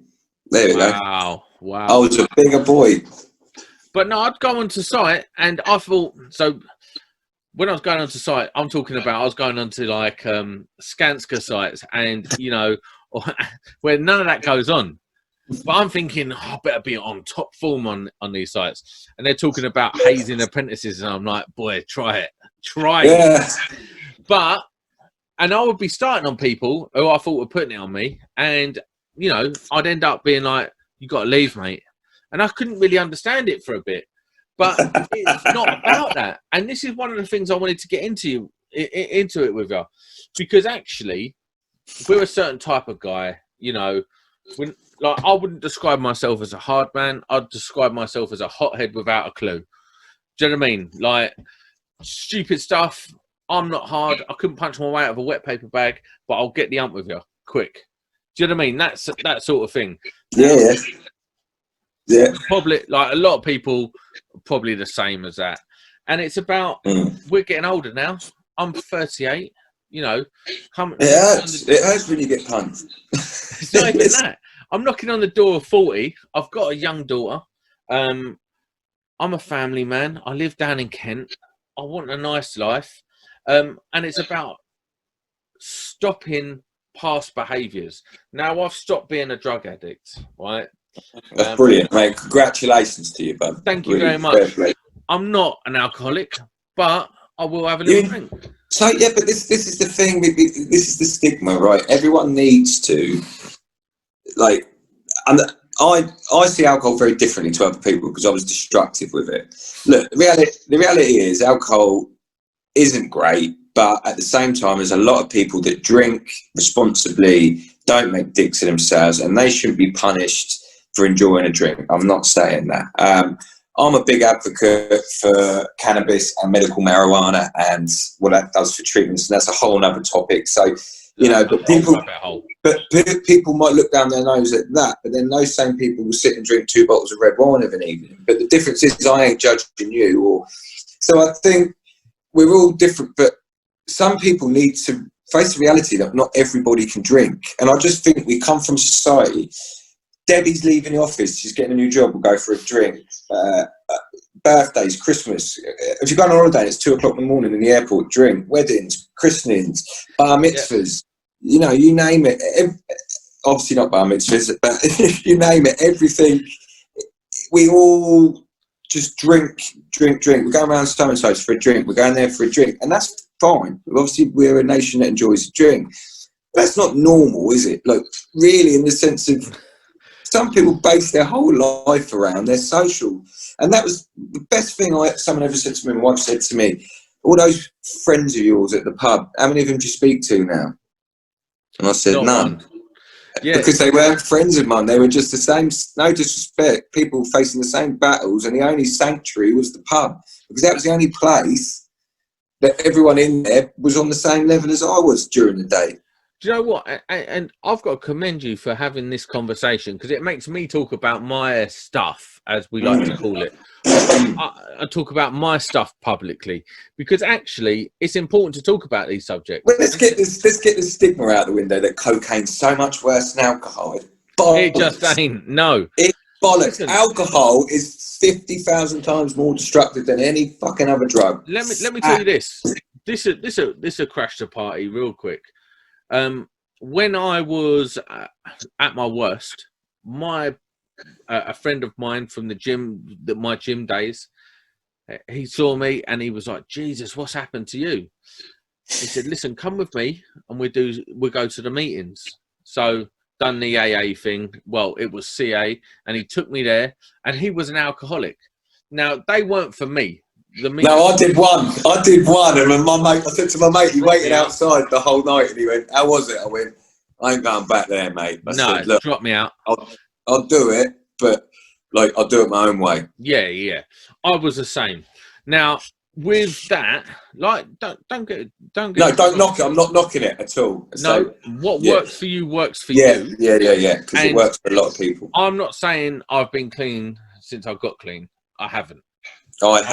There we go. Wow. I was a bigger boy. But no, I'd go onto site and I thought, so when I was going onto site, I was going onto like Skanska sites and, where none of that goes on. But I'm thinking, I better be on top form on these sites. And they're talking about hazing apprentices. And I'm like, boy, try it. But, and I would be starting on people who I thought were putting it on me. And, I'd end up being like, you got to leave, mate. And I couldn't really understand it for a bit. But it's not about that. And this is one of the things I wanted to get into it with you. Because actually, we're a certain type of guy, I wouldn't describe myself as a hard man. I'd describe myself as a hothead without a clue. Do you know what I mean? Like, stupid stuff. I'm not hard. I couldn't punch my way out of a wet paper bag, but I'll get the ump with you quick. Do you know what I mean? That's that sort of thing. Yeah. Probably, like, a lot of people are probably the same as that. And it's about, we're getting older now. I'm 38. It hurts when you get punched. It's not even that. I'm knocking on the door of 40. I've got a young daughter. I'm a family man. I live down in Kent. I want a nice life. And it's about stopping past behaviours. Now, I've stopped being a drug addict, right? That's brilliant, mate. Congratulations to you, bud. Thank you very much. I'm not an alcoholic, but I will have a little drink. So, yeah, but this is the thing. This is the stigma, right? Everyone needs to, like, and I see alcohol very differently to other people because I was destructive with it. Look, the reality is alcohol isn't great, but at the same time, there's a lot of people that drink responsibly, don't make dicks of themselves, and they shouldn't be punished for enjoying a drink. I'm not saying that. I'm a big advocate for cannabis and medical marijuana and what that does for treatments, and that's a whole other topic. So, you know, but people might look down their nose at that, but then those same people will sit and drink 2 bottles of red wine of an evening. But the difference is I ain't judging you. So I think we're all different, but some people need to face the reality that not everybody can drink. And I just think we come from society. Debbie's leaving the office, she's getting a new job, we'll go for a drink. Birthdays, Christmas. If you go on holiday, it's 2 o'clock in the morning in the airport, drink. Weddings, christenings, bar mitzvahs, you know, you name it. Obviously not bar mitzvahs, but you name it, everything. We all just drink. We're going around so-and-so's for a drink. We're going there for a drink. And that's fine. Obviously, we're a nation that enjoys a drink. That's not normal, is it? Like, really, in the sense of some people base their whole life around their social. And that was the best thing someone ever said to me. My wife said to me, all those friends of yours at the pub, how many of them do you speak to now? And I said, none. Yeah. Because they weren't friends of mine. They were just the same, no disrespect, people facing the same battles, and the only sanctuary was the pub. Because that was the only place that everyone in there was on the same level as I was during the day. Do you know what? And I've got to commend you for having this conversation, because it makes me talk about my stuff, as we like to call it. I talk about my stuff publicly, because actually it's important to talk about these subjects. Well, let's get this stigma out the window that cocaine's so much worse than alcohol. It just ain't. No. It's bollocks. Listen, alcohol is 50,000 times more destructive than any fucking other drug. Let me tell you this. This will crash the party real quick. When I was at my worst, a friend of mine from the gym, my gym days, he saw me and he was like, Jesus, what's happened to you? He said, listen, come with me and we'll go to the meetings. So done the AA thing. Well, it was CA, and he took me there, and he was an alcoholic. Now, they weren't for me. No, I did one, and my mate, I said to my mate, he waited outside the whole night, and he went, how was it? I went, I ain't going back there, mate. I said, look, drop me out. I'll do it, but like, I'll do it my own way. Yeah. I was the same. Now, with that, like, don't knock it. I'm not knocking it at all. So, what works for you works for you. Yeah, because it works for a lot of people. I'm not saying I've been clean since I got clean. I haven't. Oh, I've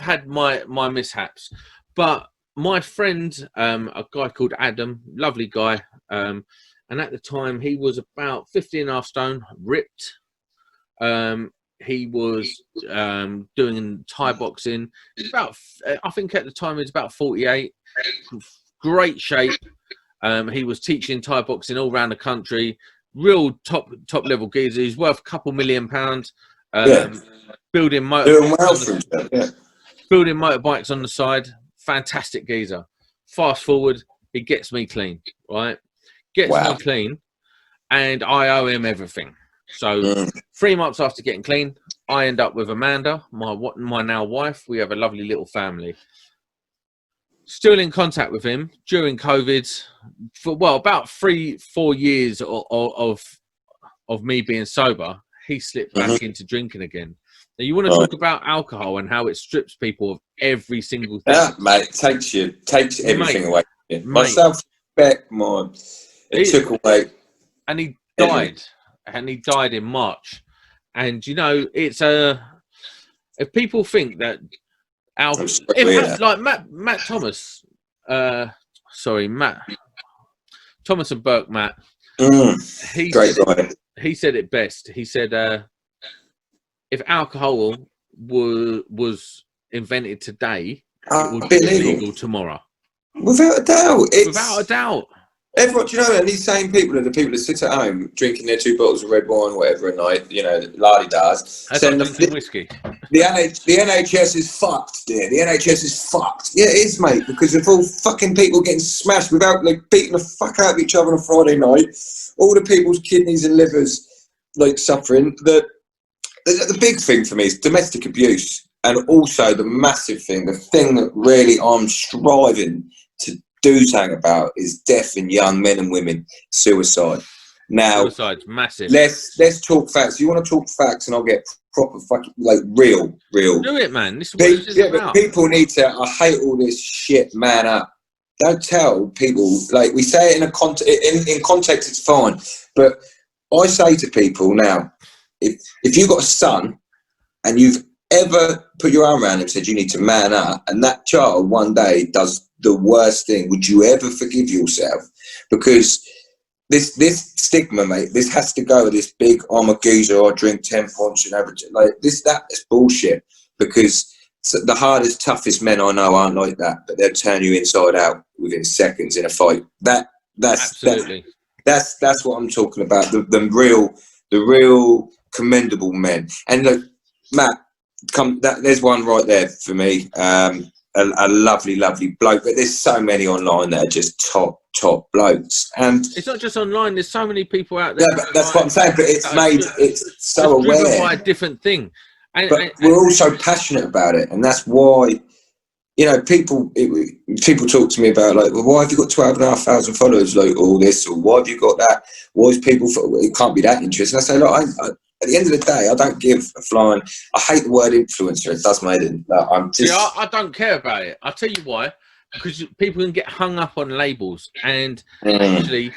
had my mishaps, but my friend, a guy called Adam, lovely guy, and at the time he was about 50.5 stone, ripped. He was doing Thai boxing. I think at the time he was about 48. Great shape. He was teaching Thai boxing all around the country. Real top level geezer. He's worth a couple £1 million. Building motorbikes on the side. Fantastic geezer. Fast forward, he gets me clean, right? Gets me clean, and I owe him everything. So 3 months after getting clean, I end up with Amanda, my now wife. We have a lovely little family. Still in contact with him during COVID for about 3-4 years of me being sober. He slipped back into drinking again. Now, you want to talk about alcohol and how it strips people of every single thing. Yeah, mate, it takes everything away. My self-respect, it took away. And he died. And he died in March. And, you know, it's if people think that like Matt Thomas, Thomas and Burke, Matt, He said it best. He said, if alcohol was invented today, it would be illegal tomorrow. Without a doubt. Without a doubt. Everyone, do you know, and these same people are the people that sit at home drinking their 2 bottles of red wine or whatever a night, you know, la-di-das. Saying drinking whiskey. The NHS is fucked, dear. The NHS is fucked. Yeah, it is, mate, because of all fucking people getting smashed without, like, beating the fuck out of each other on a Friday night. All the people's kidneys and livers, like, suffering. The big thing for me is domestic abuse. And also the massive thing, the thing that really I'm striving to do something about is death in young men and women, suicide. Now, suicide's massive. Let's talk facts. You want to talk facts, and I'll get proper fucking like real. Do it, man. This is what this is about. But people need to. I hate all this shit. Man up. Don't tell people. Like we say it in context, it's fine. But I say to people now, if you've got a son and you've ever put your arm around him and said you need to man up, and that child one day does the worst thing, would you ever forgive yourself? Because this stigma, mate, this has to go. This big, I'm a geezer, I drink 10 pints and average, like this, that is bullshit. Because the hardest, toughest men I know aren't like that, but they'll turn you inside out within seconds in a fight. That's absolutely that's what I'm talking about. The real commendable men. And look, Matt, there's one right there for me. A lovely bloke, but there's so many online that are just top blokes. And it's not just online, there's so many people out there. Yeah, but that's what I'm saying, but it's so aware. Driven by a different thing. But we're also passionate about it, and that's why, you know, people talk to me about, like, well, why have you got 12,500 followers, like, all this, or why have you got that? Why is people, it can't be that interesting. I say, look, at the end of the day, I don't give a flying. I hate the word influencer. It does me in. I'm just. Yeah, I don't care about it. I'll tell you why. Because people can get hung up on labels, and actually,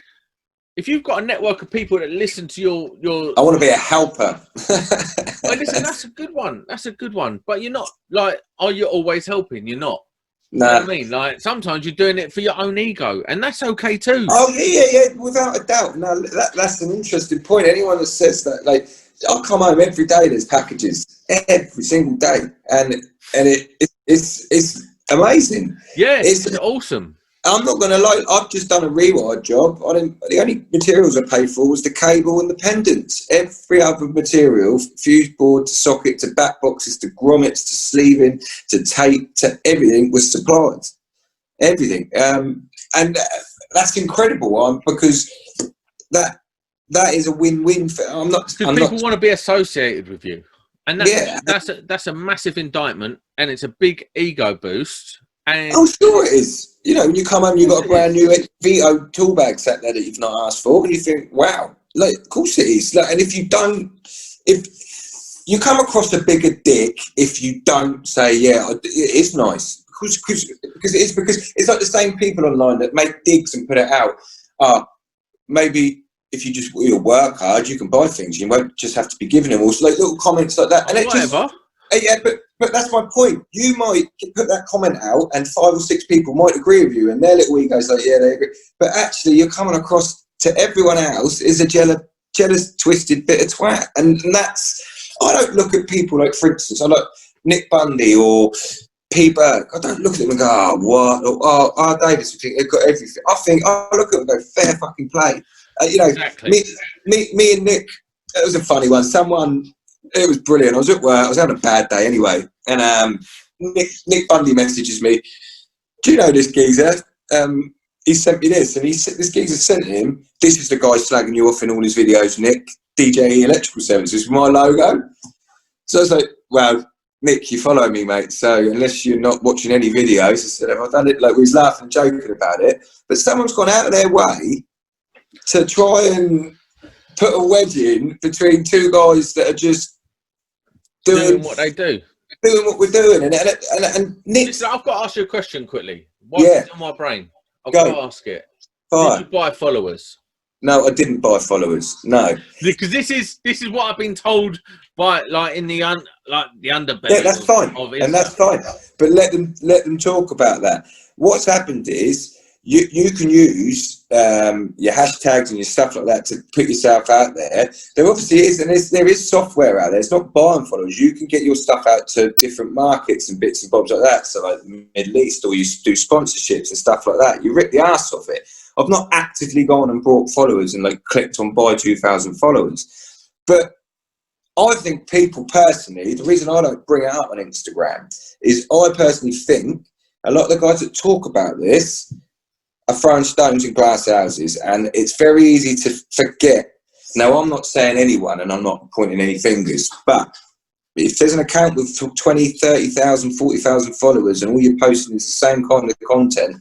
if you've got a network of people that listen to your, I want to be a helper. Well, listen, that's a good one. That's a good one. But you're not like, are you always helping? You're not. No. You know what I mean? Like, sometimes you're doing it for your own ego, and that's okay too. Oh yeah, without a doubt. No, that's an interesting point. Anyone that says that, like, I come home every day. There's packages every single day, and it's amazing. Yeah, it's awesome. I'm not gonna lie. I've just done a rewire job. The only materials I paid for was the cable and the pendants. Every other material, fuse board to socket to back boxes to grommets to sleeving to tape to everything, was supplied. Everything, and that's incredible. Because that is a win-win for. People want to be associated with you, and that's a massive indictment, and it's a big ego boost. And I'm sure it is. You know, when you come home, you've got a brand new Vito tool bag sat there that you've not asked for, and you think, wow, like, of course it is. Like, and if you come across a bigger dick if you don't say, yeah, it is nice, because it's like the same people online that make digs and put it out. Maybe if you work hard, you can buy things. You won't just have to be giving them all, like little comments like that. And whatever. Yeah, but that's my point. You might put that comment out, and 5 or 6 people might agree with you, and their little ego's like, yeah, they agree. But actually, you're coming across to everyone else is a jealous, twisted, bitter twat. And that's, I don't look at people like, for instance, I look Nick Bundy or P. Burke. I don't look at them and go, oh, what? Or Davis, they've got everything. I look at them and go, fair fucking play. You know, exactly. me and Nick, it was a funny one. It was brilliant. I was at work. I was having a bad day anyway. And Nick Bundy messages me, do you know this geezer? He sent me this. And this geezer sent him, this is the guy slagging you off in all his videos, Nick, DJE Electrical Services, my logo. So I was like, well, Nick, you follow me, mate. So unless you're not watching any videos, I said, have I done it? Like, we was laughing and joking about it. But someone's gone out of their way to try and put a wedge in between 2 guys that are just doing what they do, doing what we're doing. And Nick, listen, I've got to ask you a question quickly. What's on my brain? I've got to ask it. Did you buy followers? No, I didn't buy followers. No, because this is what I've been told by, like, in the underbelly. Yeah, that's fine, and that's fine. But let them talk about that. What's happened is you can use your hashtags and your stuff like that to put yourself out there. There obviously is, and there is software out there. It's not buying followers. You can get your stuff out to different markets and bits and bobs like that. So like the Middle East, or you do sponsorships and stuff like that. You rip the ass off it. I've not actively gone and brought followers and like clicked on buy 2,000 followers, but I think people personally, the reason I don't bring it up on Instagram is I personally think a lot of the guys that talk about this are throwing stones in glass houses, and it's very easy to forget. Now, I'm not saying anyone, and I'm not pointing any fingers, but if there's an account with 20, 30,000, 40,000 followers and all you're posting is the same kind of content,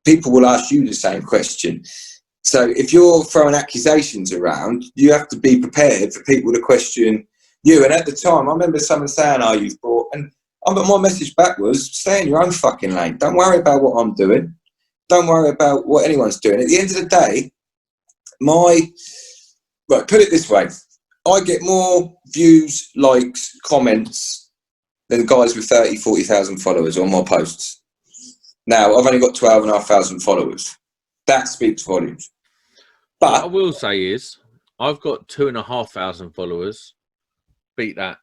people will ask you the same question. So if you're throwing accusations around, you have to be prepared for people to question you. And at the time, I remember someone saying, "Oh, you've brought," and my message back was, "Stay in your own fucking lane. Don't worry about what I'm doing. Don't worry about what anyone's doing." At the end of the day, put it this way, I get more views, likes, comments than guys with 30, 40,000 followers on my posts. Now, I've only got 12,500 followers. That speaks volumes. But what I will say is, I've got 2,500 followers. Beat that.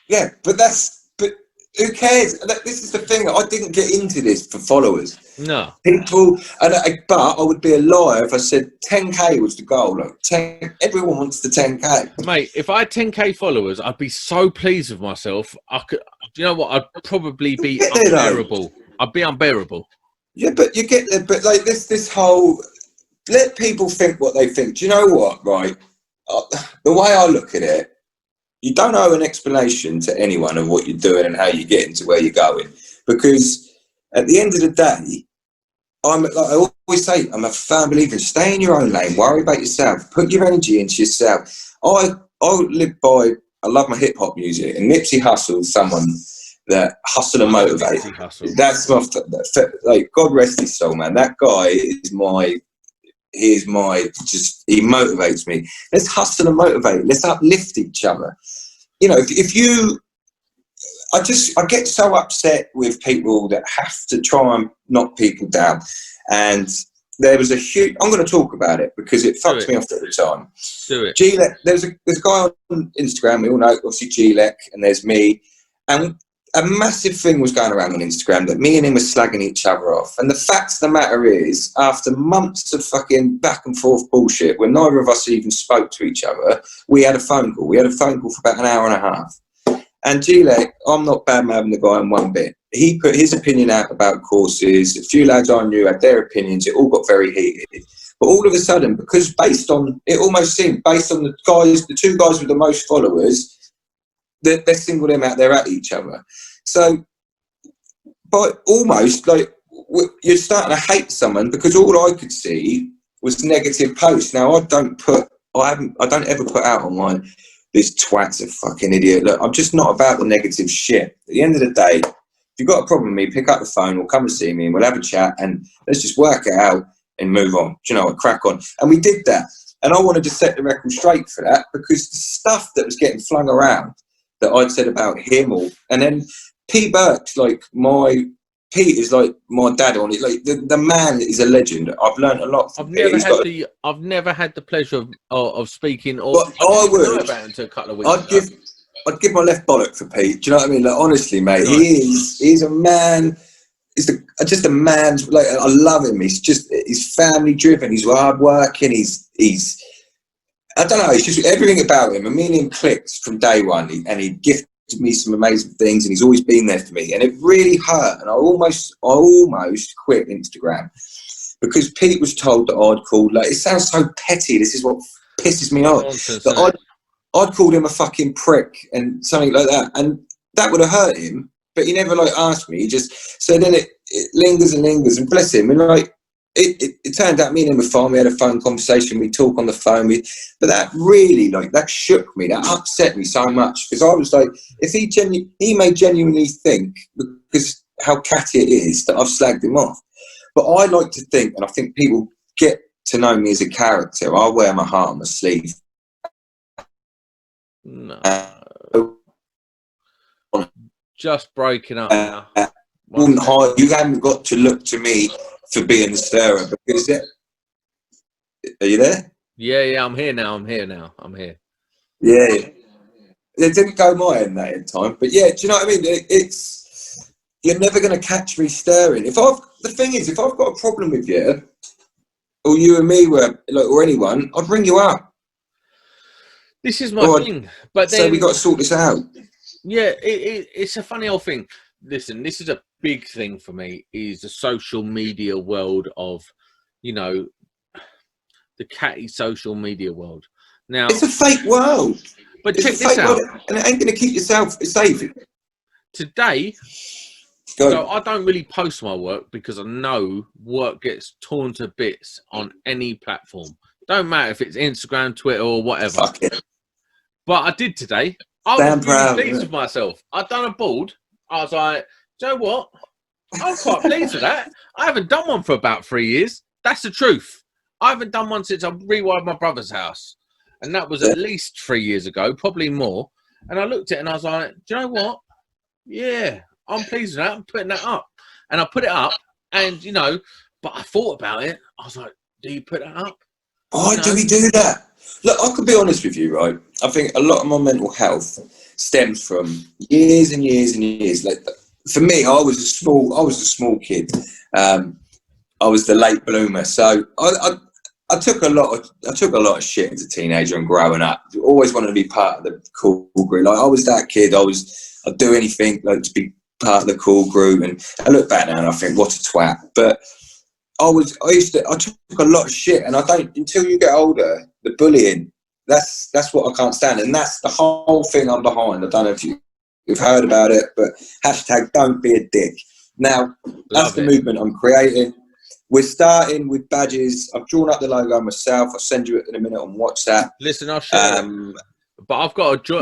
Yeah, but who cares? This is the thing. I didn't get into this for followers. No. People, but I would be a liar if I said 10K was the goal. Like everyone wants the 10K. Mate, if I had 10K followers, I'd be so pleased with myself. Do you know what? I'd probably be unbearable. I'd be unbearable. Yeah, but you get there. But like this whole, let people think what they think. Do you know what? Right, the way I look at it, you don't owe an explanation to anyone of what you're doing and how you're getting to where you're going, because at the end of the day, I always say, I'm a firm believer in stay in your own lane, worry about yourself, put your energy into yourself. I live by, I love my hip hop music, and Nipsey Hussle's someone that hustle and motivate. That's my, like, God rest his soul, man. That guy is he motivates me. Let's hustle and motivate. Let's uplift each other. You know, if you, I get so upset with people that have to try and knock people down. And there was a huge, I'm going to talk about it because it fucks me off at the time. Do it. G-Lec, there's a guy on Instagram, we all know, obviously G-Lec, and there's me. And a massive thing was going around on Instagram that me and him were slagging each other off. And the fact of the matter is, after months of fucking back and forth bullshit, when neither of us even spoke to each other, we had a phone call. We had a phone call for about an hour and a half. And G-Lec, I'm not bad-mouthing the guy in one bit. He put his opinion out about courses. A few lads I knew had their opinions. It all got very heated. But all of a sudden, because based on the two guys with the most followers, they singled them out there at each other. So, but almost like you're starting to hate someone because all I could see was negative posts. Now I don't ever put out online, this twat's a fucking idiot. Look, I'm just not about the negative shit. At the end of the day, if you've got a problem with me, pick up the phone or come and see me and we'll have a chat and let's just work it out and move on. Do you know, crack on. And we did that. And I wanted to set the record straight for that, because the stuff that was getting flung around that I'd said about him, and then P. Burke's like Pete is like my dad on it. Like the man is a legend. I've learned a lot from Pete. I've never had the pleasure of speaking, or but I would know about him until a couple of weeks I'd give my left bollock for Pete. Do you know what I mean? Like, honestly, mate, he's a man. He's just a man. Like, I love him. He's family driven. He's hard working. He's I don't know. It's just everything about him. I mean, him clicked from day one, and he gifted me some amazing things, and he's always been there for me. And it really hurt, and I almost quit Instagram because Pete was told that I'd called. Like, it sounds so petty. This is what pisses me off. That I'd called him a fucking prick and something like that, and that would have hurt him. But he never asked me. He just, so then it lingers and lingers, and bless him. And it turned out me and him were fine. We had a phone conversation. We talk on the phone. But that really, that shook me. That upset me so much, because I was like, if he may genuinely think, because how catty it is, that I've slagged him off. But I like to think, and I think people get to know me as a character, I wear my heart on my sleeve. No. Just breaking up now. You haven't got to look to me for being the stirrer. Because are you there? Yeah, I'm here now. I'm here. Yeah. It didn't go my end that time, but yeah, do you know what I mean? It's you're never going to catch me stirring. The thing is, if I've got a problem with you, or you and me were like, or anyone, I'd ring you up. This is my thing, but then so we got to sort this out. Yeah, it's a funny old thing. Listen, this is a big thing for me. Is the social media world of, you know, the catty social media world. Now it's a fake world. But check this out, and it ain't going to keep yourself safe. Today, so I don't really post my work because I know work gets torn to bits on any platform. Don't matter if it's Instagram, Twitter, or whatever. Fuck it. But I did today. I was really pleased with myself. I'd done a board. I was like, do you know what? I'm quite pleased with that. I haven't done one for about 3 years. That's the truth. I haven't done one since I rewired my brother's house. And that was at least 3 years ago, probably more. And I looked at it and I was like, do you know what? Yeah, I'm pleased with that. I'm putting that up. And I put it up and, you know, but I thought about it. I was like, do you put that up? Why do we do that? Look, I could be honest with you, right? I think a lot of my mental health stems from years and years and years. Like, for me, I was a small kid. I was the late bloomer. So I took a lot of shit as a teenager and growing up. Always wanted to be part of the cool group. Like, I was that kid. I'd do anything like to be part of the cool group. And I look back now and I think, what a twat. But I took a lot of shit, and I don't, until you get older, the bullying, that's what I can't stand. And that's the whole thing I'm behind. I don't know if you've heard about it, but hashtag don't be a dick. Now, that's the movement I'm creating. We're starting with badges. I've drawn up the logo myself. I'll send you it in a minute on WhatsApp. Listen, I'll share it. But I've got to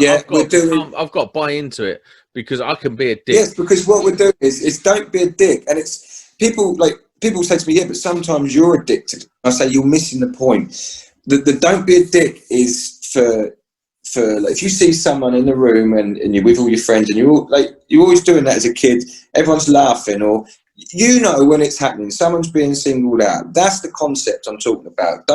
I've got to buy into it because I can be a dick. Yes, because what we're doing is don't be a dick. And it's people say to me, yeah, but sometimes you're addicted. I say, you're missing the point. The don't be a dick is for like, if you see someone in the room and you're with all your friends and you're always doing that as a kid, everyone's laughing, or you know when it's happening, someone's being singled out. That's the concept I'm talking about.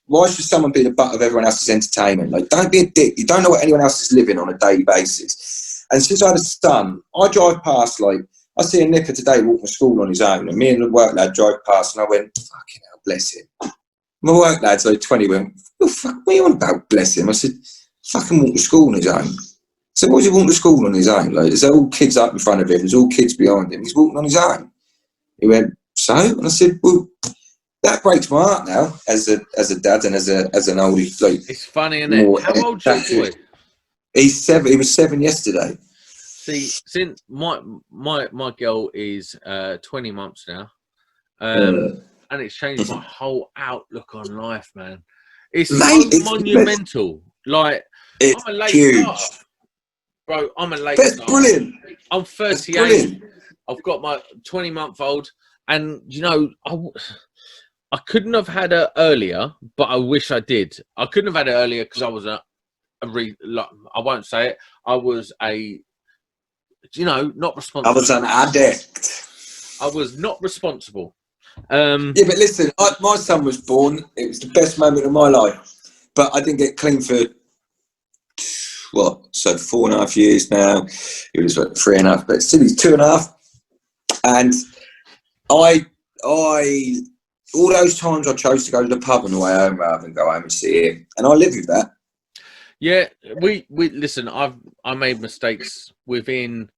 Why should someone be the butt of everyone else's entertainment? Like, don't be a dick. You don't know what anyone else is living on a daily basis. And since I had a son, I drive past, like, I see a nipper today walking to school on his own, and me and the work lad drive past, and I went, fucking hell, bless him. My work lad's like 20, went, oh, fuck, what are you on about, bless him? I said, fucking walk to school on his own. So why is he walking to school on his own? Like, there's all kids up in front of him, there's all kids behind him, he's walking on his own. He went, so? And I said, well, that breaks my heart now, as a dad and as an oldie. Like, it's funny, isn't it? How old's your boy? He's 7. He was 7 yesterday. See, since my girl is 20 months now, and it's changed my whole outlook on life, man. It's monumental. Like, I'm a late starter, bro. I'm a late starter. That's brilliant. I'm 38. I've got my 20-month-old, and you know, I couldn't have had her earlier, but I wish I did. I couldn't have had it earlier because I was I won't say it. I was not responsible. I was an addict. I was not responsible. Yeah, but listen, my son was born. It was the best moment of my life, but I didn't get clean for 4.5 years now. It was 3.5, but still he's 2.5. And I all those times I chose to go to the pub on the way home rather than go home and sit here, and I live with that. Yeah, we listen. I made mistakes within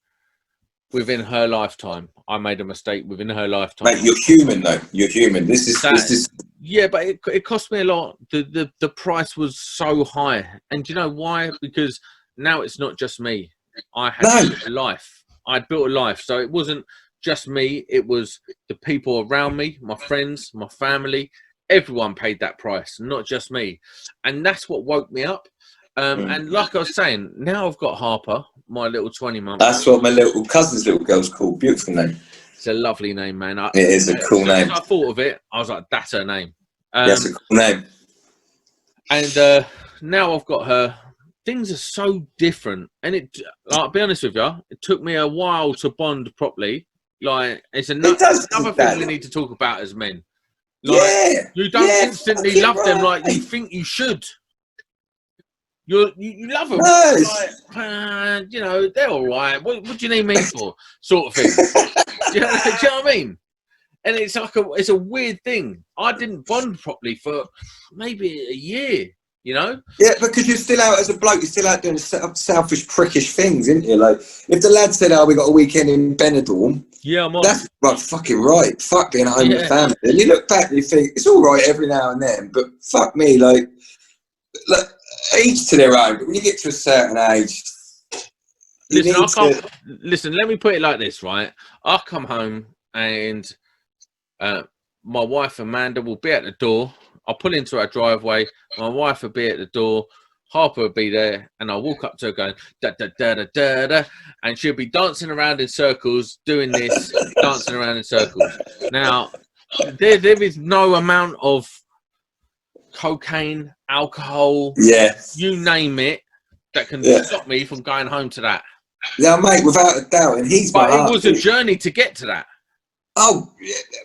her lifetime. I made a mistake within her lifetime. Mate, you're human though. You're human. This is. Yeah, but it cost me a lot. The price was so high, and do you know why? Because now it's not just me. I had built a life. I'd built a life, so it wasn't just me. It was the people around me, my friends, my family. Everyone paid that price, not just me, and that's what woke me up. And like I was saying, now I've got Harper, my little 20-month. That's what my little cousin's little girl's called. Beautiful name. It's a lovely name, man. It is a cool name. I thought of it. I was like, that's her name. That's a cool name. And now I've got her. Things are so different. And I'll be honest with you, it took me a while to bond properly. Like, it's It does, another thing we need to talk about as men. Like, yeah, you don't yeah, instantly love them like you right. think you should. You love them. No, Like, you know, they're all right. What do you need me for? Sort of thing. do you know what I mean? And it's like it's a weird thing. I didn't bond properly for maybe a year, you know? yeah, because you're still out as a bloke. You're still out doing selfish, prickish things, isn't you? Like, if the lad said, "Oh, we got a weekend in Benidorm," Yeah, I'm on. that's like fucking right. Fuck being at home with the family. And you look back and you think it's all right every now and then, but fuck me, like each to their own. But when you get to a certain age, listen, let me put it like this, right? I'll come home and my wife Amanda will be at the door. I'll pull into our driveway. My wife will be at the door. Harper will be there, and I'll walk up to her going da da da da da da, and she'll be dancing around in circles, doing this, dancing around in circles. Now, there is no amount of cocaine, alcohol, you name it, that can stop me from going home to that. Yeah, mate, without a doubt, and But it was a journey to get to that. Oh,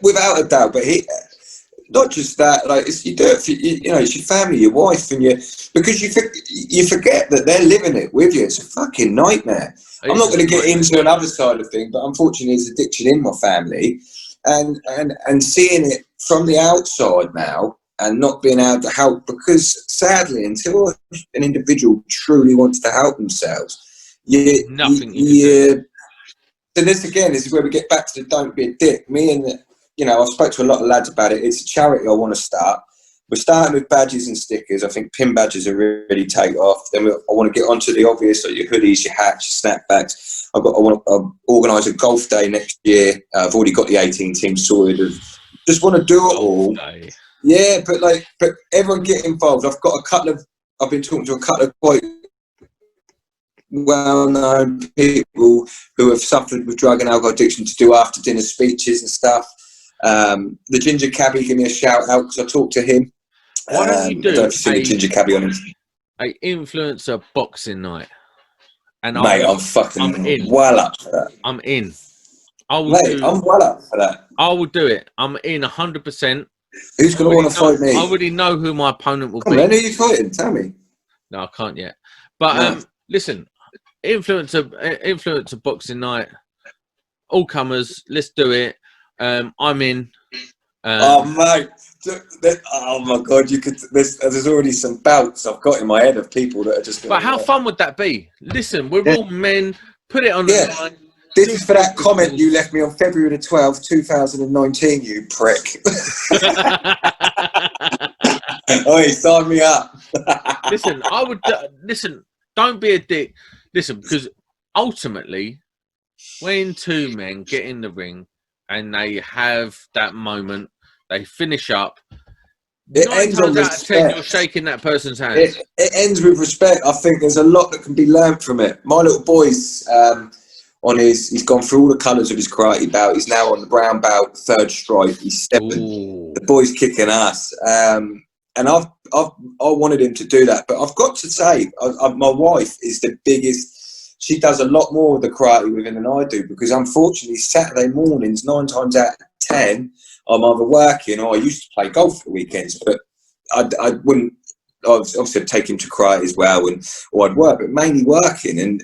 without a doubt, but not just that. Like, you do it for you know, it's your family, your wife, and because you forget that they're living it with you. It's a fucking nightmare. I'm not going to get into another side of things, but unfortunately, there's addiction in my family, and seeing it from the outside now, and not being able to help, because sadly, until an individual truly wants to help themselves, so this again, this is where we get back to the don't be a dick. Me and I've spoke to a lot of lads about it. It's a charity I want to start. We're starting with badges and stickers. I think pin badges are really take off. Then I want to get onto the obvious, like your hoodies, your hats, your snapbacks. I want to organise a golf day next year. I've already got the 18 teams sorted. Just want to do it all. Yeah, but everyone get involved. I've been talking to a couple of quite well-known people who have suffered with drug and alcohol addiction to do after dinner speeches and stuff. The Ginger Cabbie, give me a shout out because I talked to him. Why don't you do I don't know if you've seen the Ginger Cabbie on him. An influencer boxing night? And mate, I'm well up for that. I'm in. I'm well up for that. I will do it. I'm in 100%. Who's going to want to fight me? I already know who my opponent will be. Who are you fighting? Tell me. No, I can't yet. But listen, influencer boxing night, all comers, let's do it. I'm in. Oh mate, oh my god, you could. There's already some bouts I've got in my head of people that are just. But how fun would that be? Listen, we're all men. Put it on the line. This is for that comment you left me on February the 12th, 2019. You prick. Oi, sign me up. Listen, I would listen. Don't be a dick. Listen, because ultimately, when two men get in the ring and they have that moment, they finish up. It ends on respect. You're shaking that person's hand. It ends with respect. I think there's a lot that can be learned from it. My little boy's he's gone through all the colours of his karate bout. He's now on the brown belt, third stripe. He's 7. Ooh. The boy's kicking ass. And I wanted him to do that, but I've got to say, my wife is the biggest. She does a lot more of the karate with him than I do, because unfortunately Saturday mornings, 9 times out of 10, I'm either working or I used to play golf for weekends, but I wouldn't. Obviously, I'd take him to karate as well, or I'd work, but mainly working. And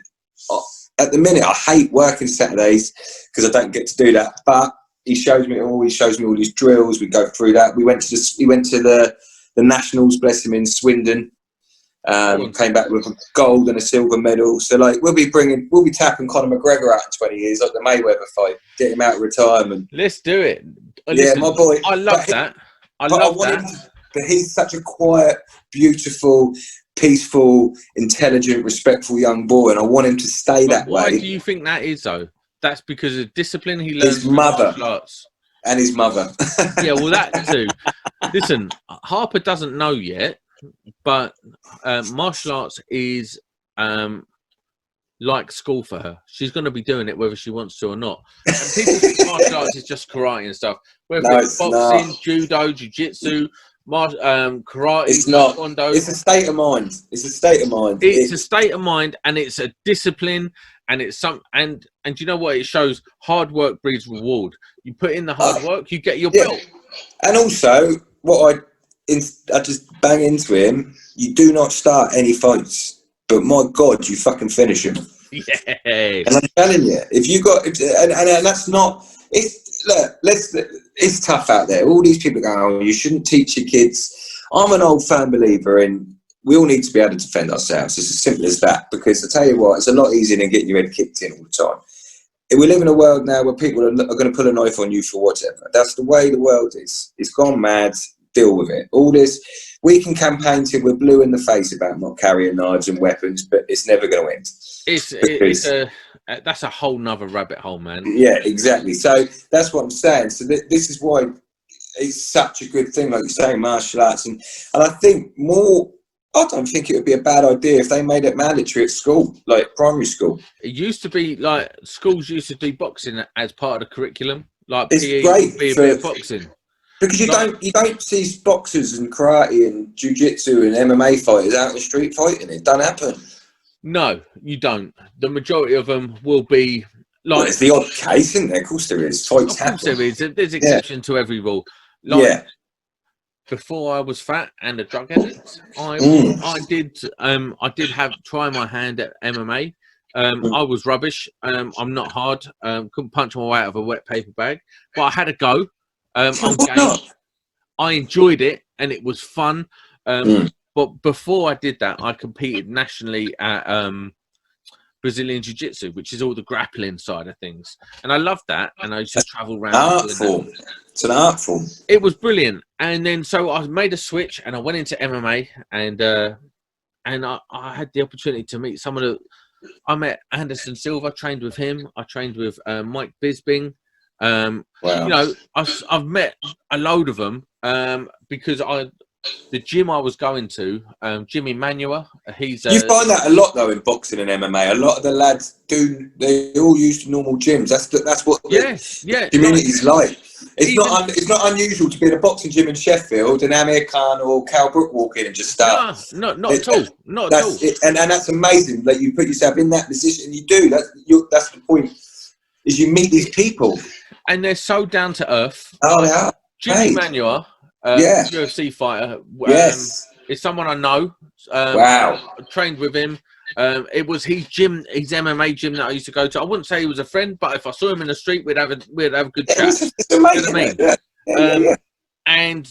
at the minute, I hate working Saturdays because I don't get to do that. But he shows me all. He shows me all his drills. We go through that. We went to the Nationals, bless him, in Swindon. Came back with a gold and a silver medal. So we'll be tapping Conor McGregor out in 20 years, like the Mayweather fight. Get him out of retirement. Let's do it. Listen, my boy. I love that. I love that. But he's such a quiet, beautiful, peaceful, intelligent, respectful young boy, and I want him to stay that way. Why do you think that is, though? That's because of discipline he learns his mother from martial arts. And his mother. Yeah, well, that too. Listen, Harper doesn't know yet, but martial arts is like school for her. She's going to be doing it whether she wants to or not. And people think martial arts is just karate and stuff. Whether it's boxing, judo, jiu-jitsu, karate, it's not. Taekwondo. It's a state of mind. It's a state of mind. It's a state of mind, and it's a discipline, and it's and you know what? It shows hard work breeds reward. You put in the hard work, you get your belt. And also, what I just bang into him, you do not start any fights, but my God, you fucking finish him. Yeah. And I'm telling you, if you got, and that's not, it's tough out there. All these people go, oh, you shouldn't teach your kids. I'm an old firm believer in we all need to be able to defend ourselves. It's as simple as that. Because I tell you what, it's a lot easier than getting your head kicked in all the time. We live in a world now where people are going to pull a knife on you for whatever. That's the way the world is. It's gone mad. Deal with it. All this, we can campaign till we're blue in the face about not carrying knives and weapons, but it's never going to end. That's a whole nother rabbit hole, man. Yeah, exactly. So that's what I'm saying. So this is why it's such a good thing, like you say, martial arts, and I think more. I don't think it would be a bad idea if they made it mandatory at school, like primary school. It used to be like schools used to do boxing as part of the curriculum, like it's PE great be a bit of boxing. Because you don't see boxers and karate and jiu-jitsu and MMA fighters out in the street fighting. It doesn't happen. No, you don't. The majority of them will be like. Well, it's the odd case, isn't there? Of course there is. Fights happen. Of course there is. There's exception to every rule. Like, before I was fat and a drug addict, I did try my hand at MMA. I was rubbish. I'm not hard. Couldn't punch my way out of a wet paper bag, but I had a go. I enjoyed it and it was fun. But before I did that, I competed nationally at Brazilian Jiu-Jitsu, which is all the grappling side of things, and I loved that. And I used to travel around. It's an art form. It was brilliant. And then so I made a switch and I went into MMA, and I had the opportunity to meet some of the. I met Anderson Silva, trained with him. I trained with Mike Bisbing. Wow. You know, I've met a load of them because the gym I was going to, Jimmy Manua, you find that a lot though in boxing and MMA. A lot of the lads they all use normal gyms. That's what the community's like. It's not unusual to be in a boxing gym in Sheffield and Amir Khan or Cal Brook walk in and just start. No, not at all. Not at all. And that's amazing that you put yourself in that position. You do. That's the point. Is you meet these people. And they're so down to earth. Oh, they are. Jimmy Manua, UFC fighter, is someone I know. Wow. I trained with him. It was his gym, his MMA gym that I used to go to. I wouldn't say he was a friend, but if I saw him in the street, we'd have a good chat. It's amazing. You know what I mean? And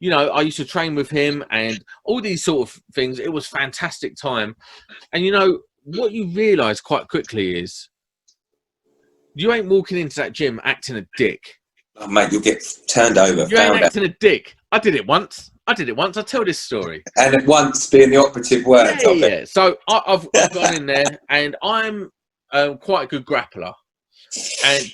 you know, I used to train with him and all these sort of things. It was fantastic time. And you know what you realise quite quickly is you ain't walking into that gym acting a dick. Oh, mate, you'll get turned over. You ain't acting a dick. I did it once. I tell this story. And at once being the operative word. Yeah. So I've gone in there and I'm quite a good grappler.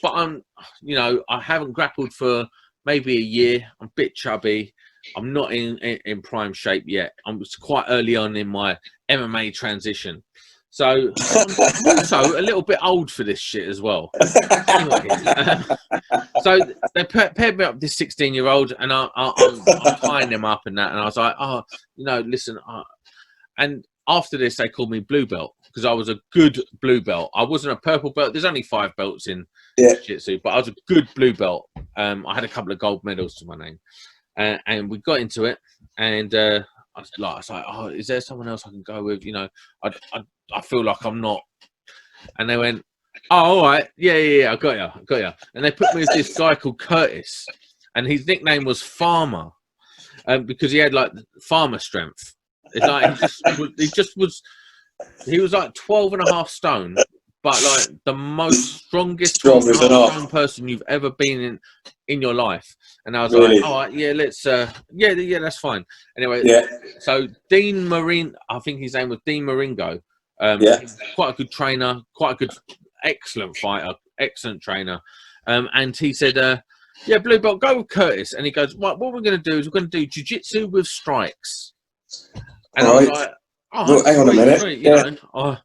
But I'm, you know, I haven't grappled for maybe a year. I'm a bit chubby. I'm not in prime shape yet. I'm quite early on in my MMA transition. So I'm also a little bit old for this shit as well. Anyway, so they paired me up with this 16-year-old, and I'm tying them up and that. And I was like, oh, you know, listen. And after this, they called me blue belt because I was a good blue belt. I wasn't a purple belt. There's only 5 belts in jiu-jitsu, but I was a good blue belt. I had a couple of gold medals to my name, and we got into it. And I was like, oh, is there someone else I can go with? You know, I feel like I'm not. And they went, oh, all right. Yeah, I got you. And they put me with this guy called Curtis. And his nickname was Farmer because he had like farmer strength. It's like he was like 12 and a half stone, but like the most strongest 12 and a half stone person you've ever been in your life. And I was like, all right, yeah, let's, yeah, that's fine. Anyway, so Dean Marin, I think his name was Dean Maringo. Quite a good trainer, excellent fighter, excellent trainer. And he said, yeah, blue belt, go with Curtis. And he goes, what we're going to do is we're going to do jiu-jitsu with strikes. And I was like, oh, hang on a minute. You know,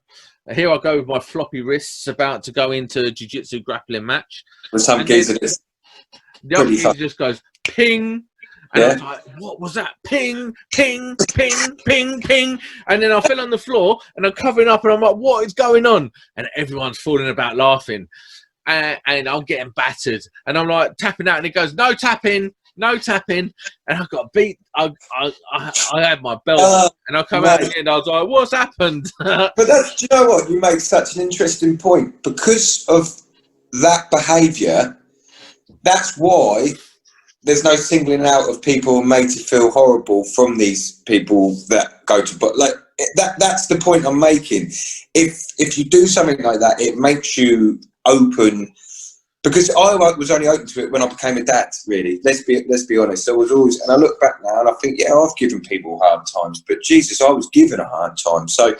here I go with my floppy wrists about to go into a jiu-jitsu grappling match. With some geezer, the other geezer just goes, ping. And I was like, what was that? Ping, ping, ping, ping, ping. And then I fell on the floor and I'm covering up and I'm like, what is going on? And everyone's falling about laughing. And I'm getting battered. And I'm like tapping out and it goes, no tapping, no tapping. And I got beat. I had my belt and I come out again and I was like, what's happened? But that's, do you know what? You make such an interesting point. Because of that behaviour, that's why there's no singling out of people made to feel horrible from these people that go to, but like that's the point I'm making. If you do something like that, it makes you open, because I was only open to it when I became a dad, really. Let's be honest. I was always, and I look back now and I think, yeah, I've given people hard times, but Jesus, I was given a hard time. So,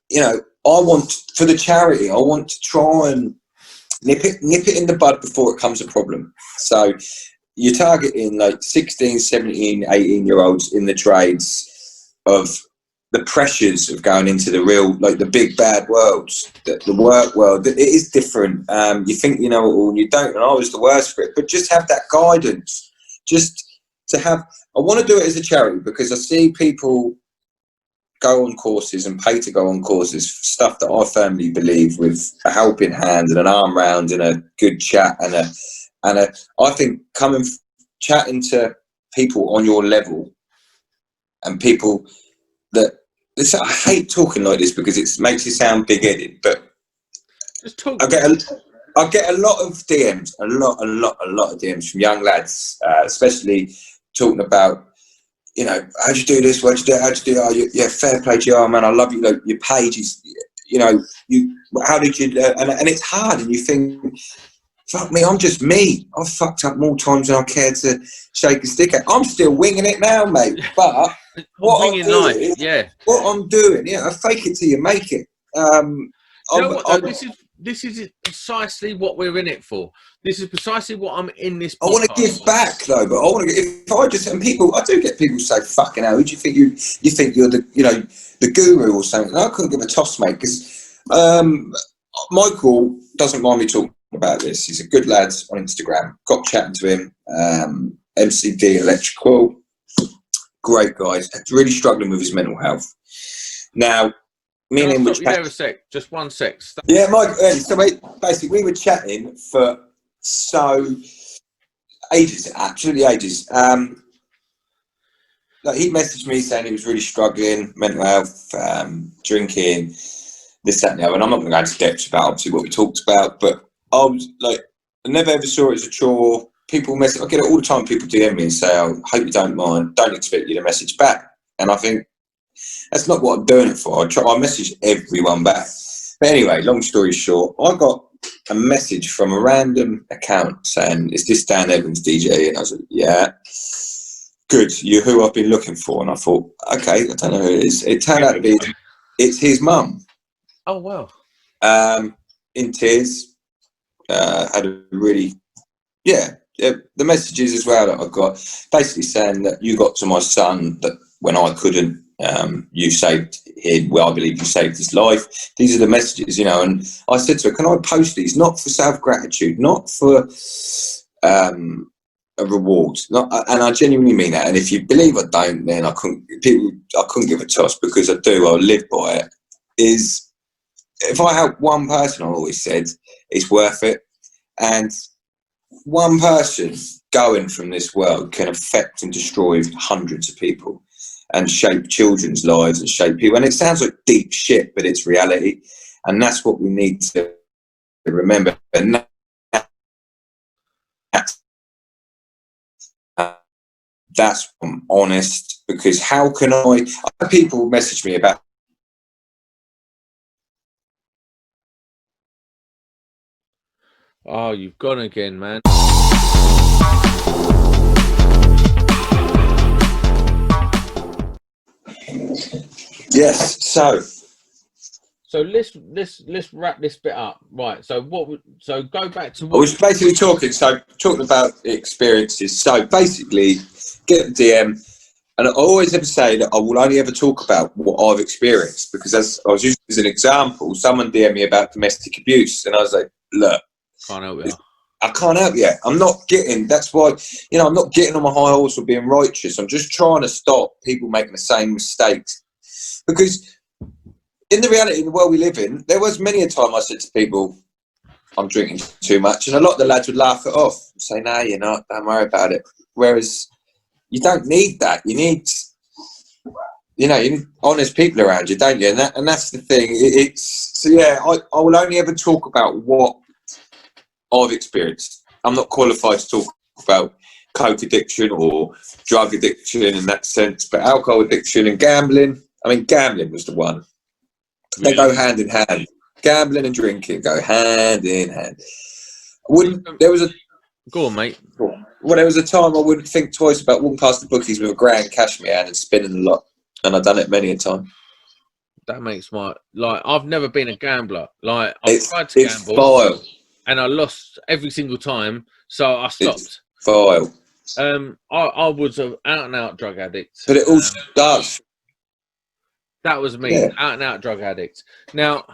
you know, I want, for the charity, I want to try and nip it in the bud before it becomes a problem. So you're targeting like 16, 17, 18-year-olds in the trades of the pressures of going into the real, like the big bad worlds, the work world. It is different. You think you know it all and you don't, and I was the worst for it. But just have that guidance. Just to have, I want to do it as a charity because I see people go on courses and pay to go on courses, stuff that I firmly believe with a helping hand and an arm round and a good chat and I think chatting to people on your level and people that, listen, I hate talking like this because it makes you sound big-headed, but just talk. I get a lot of DMs, a lot of DMs from young lads, especially talking about, you know, how'd you do this? How'd you do? Oh, yeah, fair play to you, oh, man. I love you. Like, your page is, you know, how did you? And it's hard, and you think, fuck me, I'm just me. I've fucked up more times than I care to shake a stick at. I'm still winging it now, mate. But what I'm doing, I fake it till you make it. You know what, though, this is precisely what we're in it for. This is precisely what I'm in this podcast. I want to give back though, but I want to. If I just, and people, I do get people say, "Fucking hell, who do you think you think you're the, you know, the guru or something?" And I couldn't give a toss, mate, because Michael doesn't mind me talking about this. He's a good lad on Instagram. Got chatting to him. MCD Electrical, great guy. Really struggling with his mental health. Now, me and him were chatting. There a sec, just one sec. Yeah, Mike. So basically, we were chatting for ages, absolutely ages. Like, he messaged me saying he was really struggling, mental health, drinking, this, that, and the other. And I'm not going to go into depth about obviously what we talked about, but I was like, I never ever saw it as a chore. People message, I get it all the time. People DM me and say, "Oh, hope you don't mind. Don't expect you to message back." And I think that's not what I'm doing it for. I message everyone back. But anyway, long story short, I got a message from a random account saying, "Is this Dan Evans, DJ?" And I was like, "Yeah." "Good, you're who I've been looking for." And I thought, okay, I don't know who it is. It turned out to be, it's his mum. Oh, wow. In tears. Had a really, the messages as well that I got, basically saying that you got to my son that when I couldn't, you saved him. Well, I believe you saved his life. These are the messages, you know. And I said to her, "Can I post these? Not for self-gratitude, not for a reward." And I genuinely mean that. And if you believe I don't, then I couldn't give a toss, because I do. I live by it. Is if I help one person, I always said, it's worth it. And one person going from this world can affect and destroy hundreds of people and shape children's lives and shape people. And it sounds like deep shit, but it's reality. And that's what we need to remember. And that's I'm honest, because how can I have people message me about, oh, you've gone again, man. yes, so let's wrap this bit up, right? So go back to I was basically talking about experiences. So basically, get the DM, and I always ever say that I will only ever talk about what I've experienced, because as I was using as an example, someone DM me about domestic abuse, and I was like, look, can't help you. I can't help you. I'm not getting. That's why, you know, I'm not getting on my high horse or being righteous. I'm just trying to stop people making the same mistakes, because in the reality, in the world we live in, there was many a time I said to people, I'm drinking too much, and a lot of the lads would laugh it off and say, no, you're not, don't worry about it. Whereas you don't need that. You need, you know, you need honest people around you, don't you? And that's the thing. So yeah, I will only ever talk about what I've experienced. I'm not qualified to talk about coke addiction or drug addiction in that sense, but alcohol addiction and gambling. I mean, gambling was the one. They go hand in hand. Gambling and drinking go hand in hand. Go on, mate. Well, there was a time I wouldn't think twice about walking past the bookies with a grand cash in my hand and spinning a lot, and I've done it many a time. That makes I've never been a gambler. Like, I've tried to gamble, vile, and I lost every single time, so I stopped. It's vile. I was an out-and-out drug addict. But it all starts. That was me, out-and-out drug addict. Now,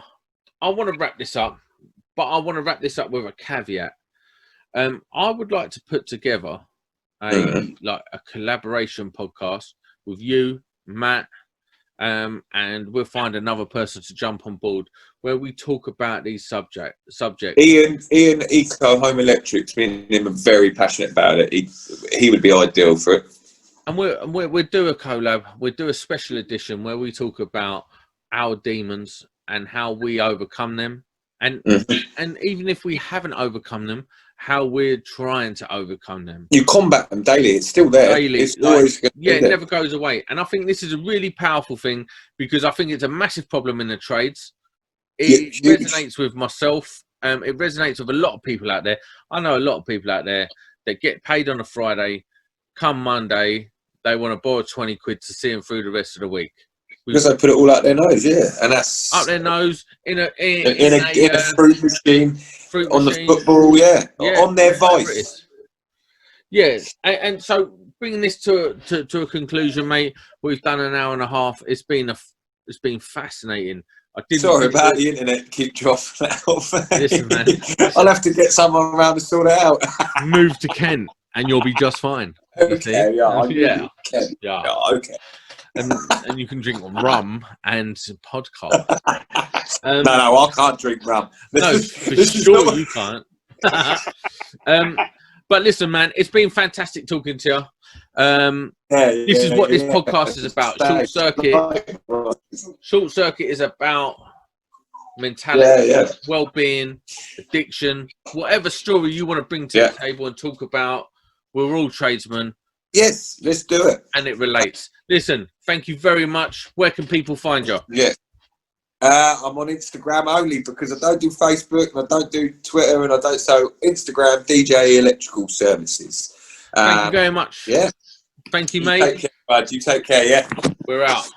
I want to wrap this up, but I want to wrap this up with a caveat. I would like to put together a collaboration podcast with you, Matt, and we'll find another person to jump on board where we talk about these subjects. Ian Eco Home Electrics, me and him are very passionate about it. He would be ideal for it. And we'll do a collab. We'll do a special edition where we talk about our demons and how we overcome them, and even if we haven't overcome them, how we're trying to overcome them. You combat them daily. It's still there. Daily. It's always it never goes away. And I think this is a really powerful thing, because I think it's a massive problem in the trades. It resonates with myself. It resonates with a lot of people out there. I know a lot of people out there that get paid on a Friday. Come Monday, they want to borrow 20 quid to see them through the rest of the week. Because they put it all out their nose, and that's up their nose in a fruit machine, on the football, on their voice. Yeah, and so bringing this to a conclusion, mate. We've done an hour and a half. It's been fascinating. Sorry about the internet keep dropping out. Listen, man. I'll have to get someone around to sort it out. Move to Kent and you'll be just fine. Okay, yeah. Okay. And you can drink rum and podcast. No, I can't drink rum. No, for sure you can't. But listen, man, it's been fantastic talking to you. This is what this podcast is about. Short Circuit. Short Circuit is about mentality, well-being, addiction, whatever story you want to bring to the table and talk about. We're all tradesmen. Yes, let's do it. And it relates. Listen, thank you very much. Where can people find you? Yeah. I'm on Instagram only, because I don't do Facebook and I don't do Twitter, and I don't. So Instagram, DJ Electrical Services. Thank you very much. Yeah. Thank you, mate. Take care, bud. You take care. Yeah. We're out.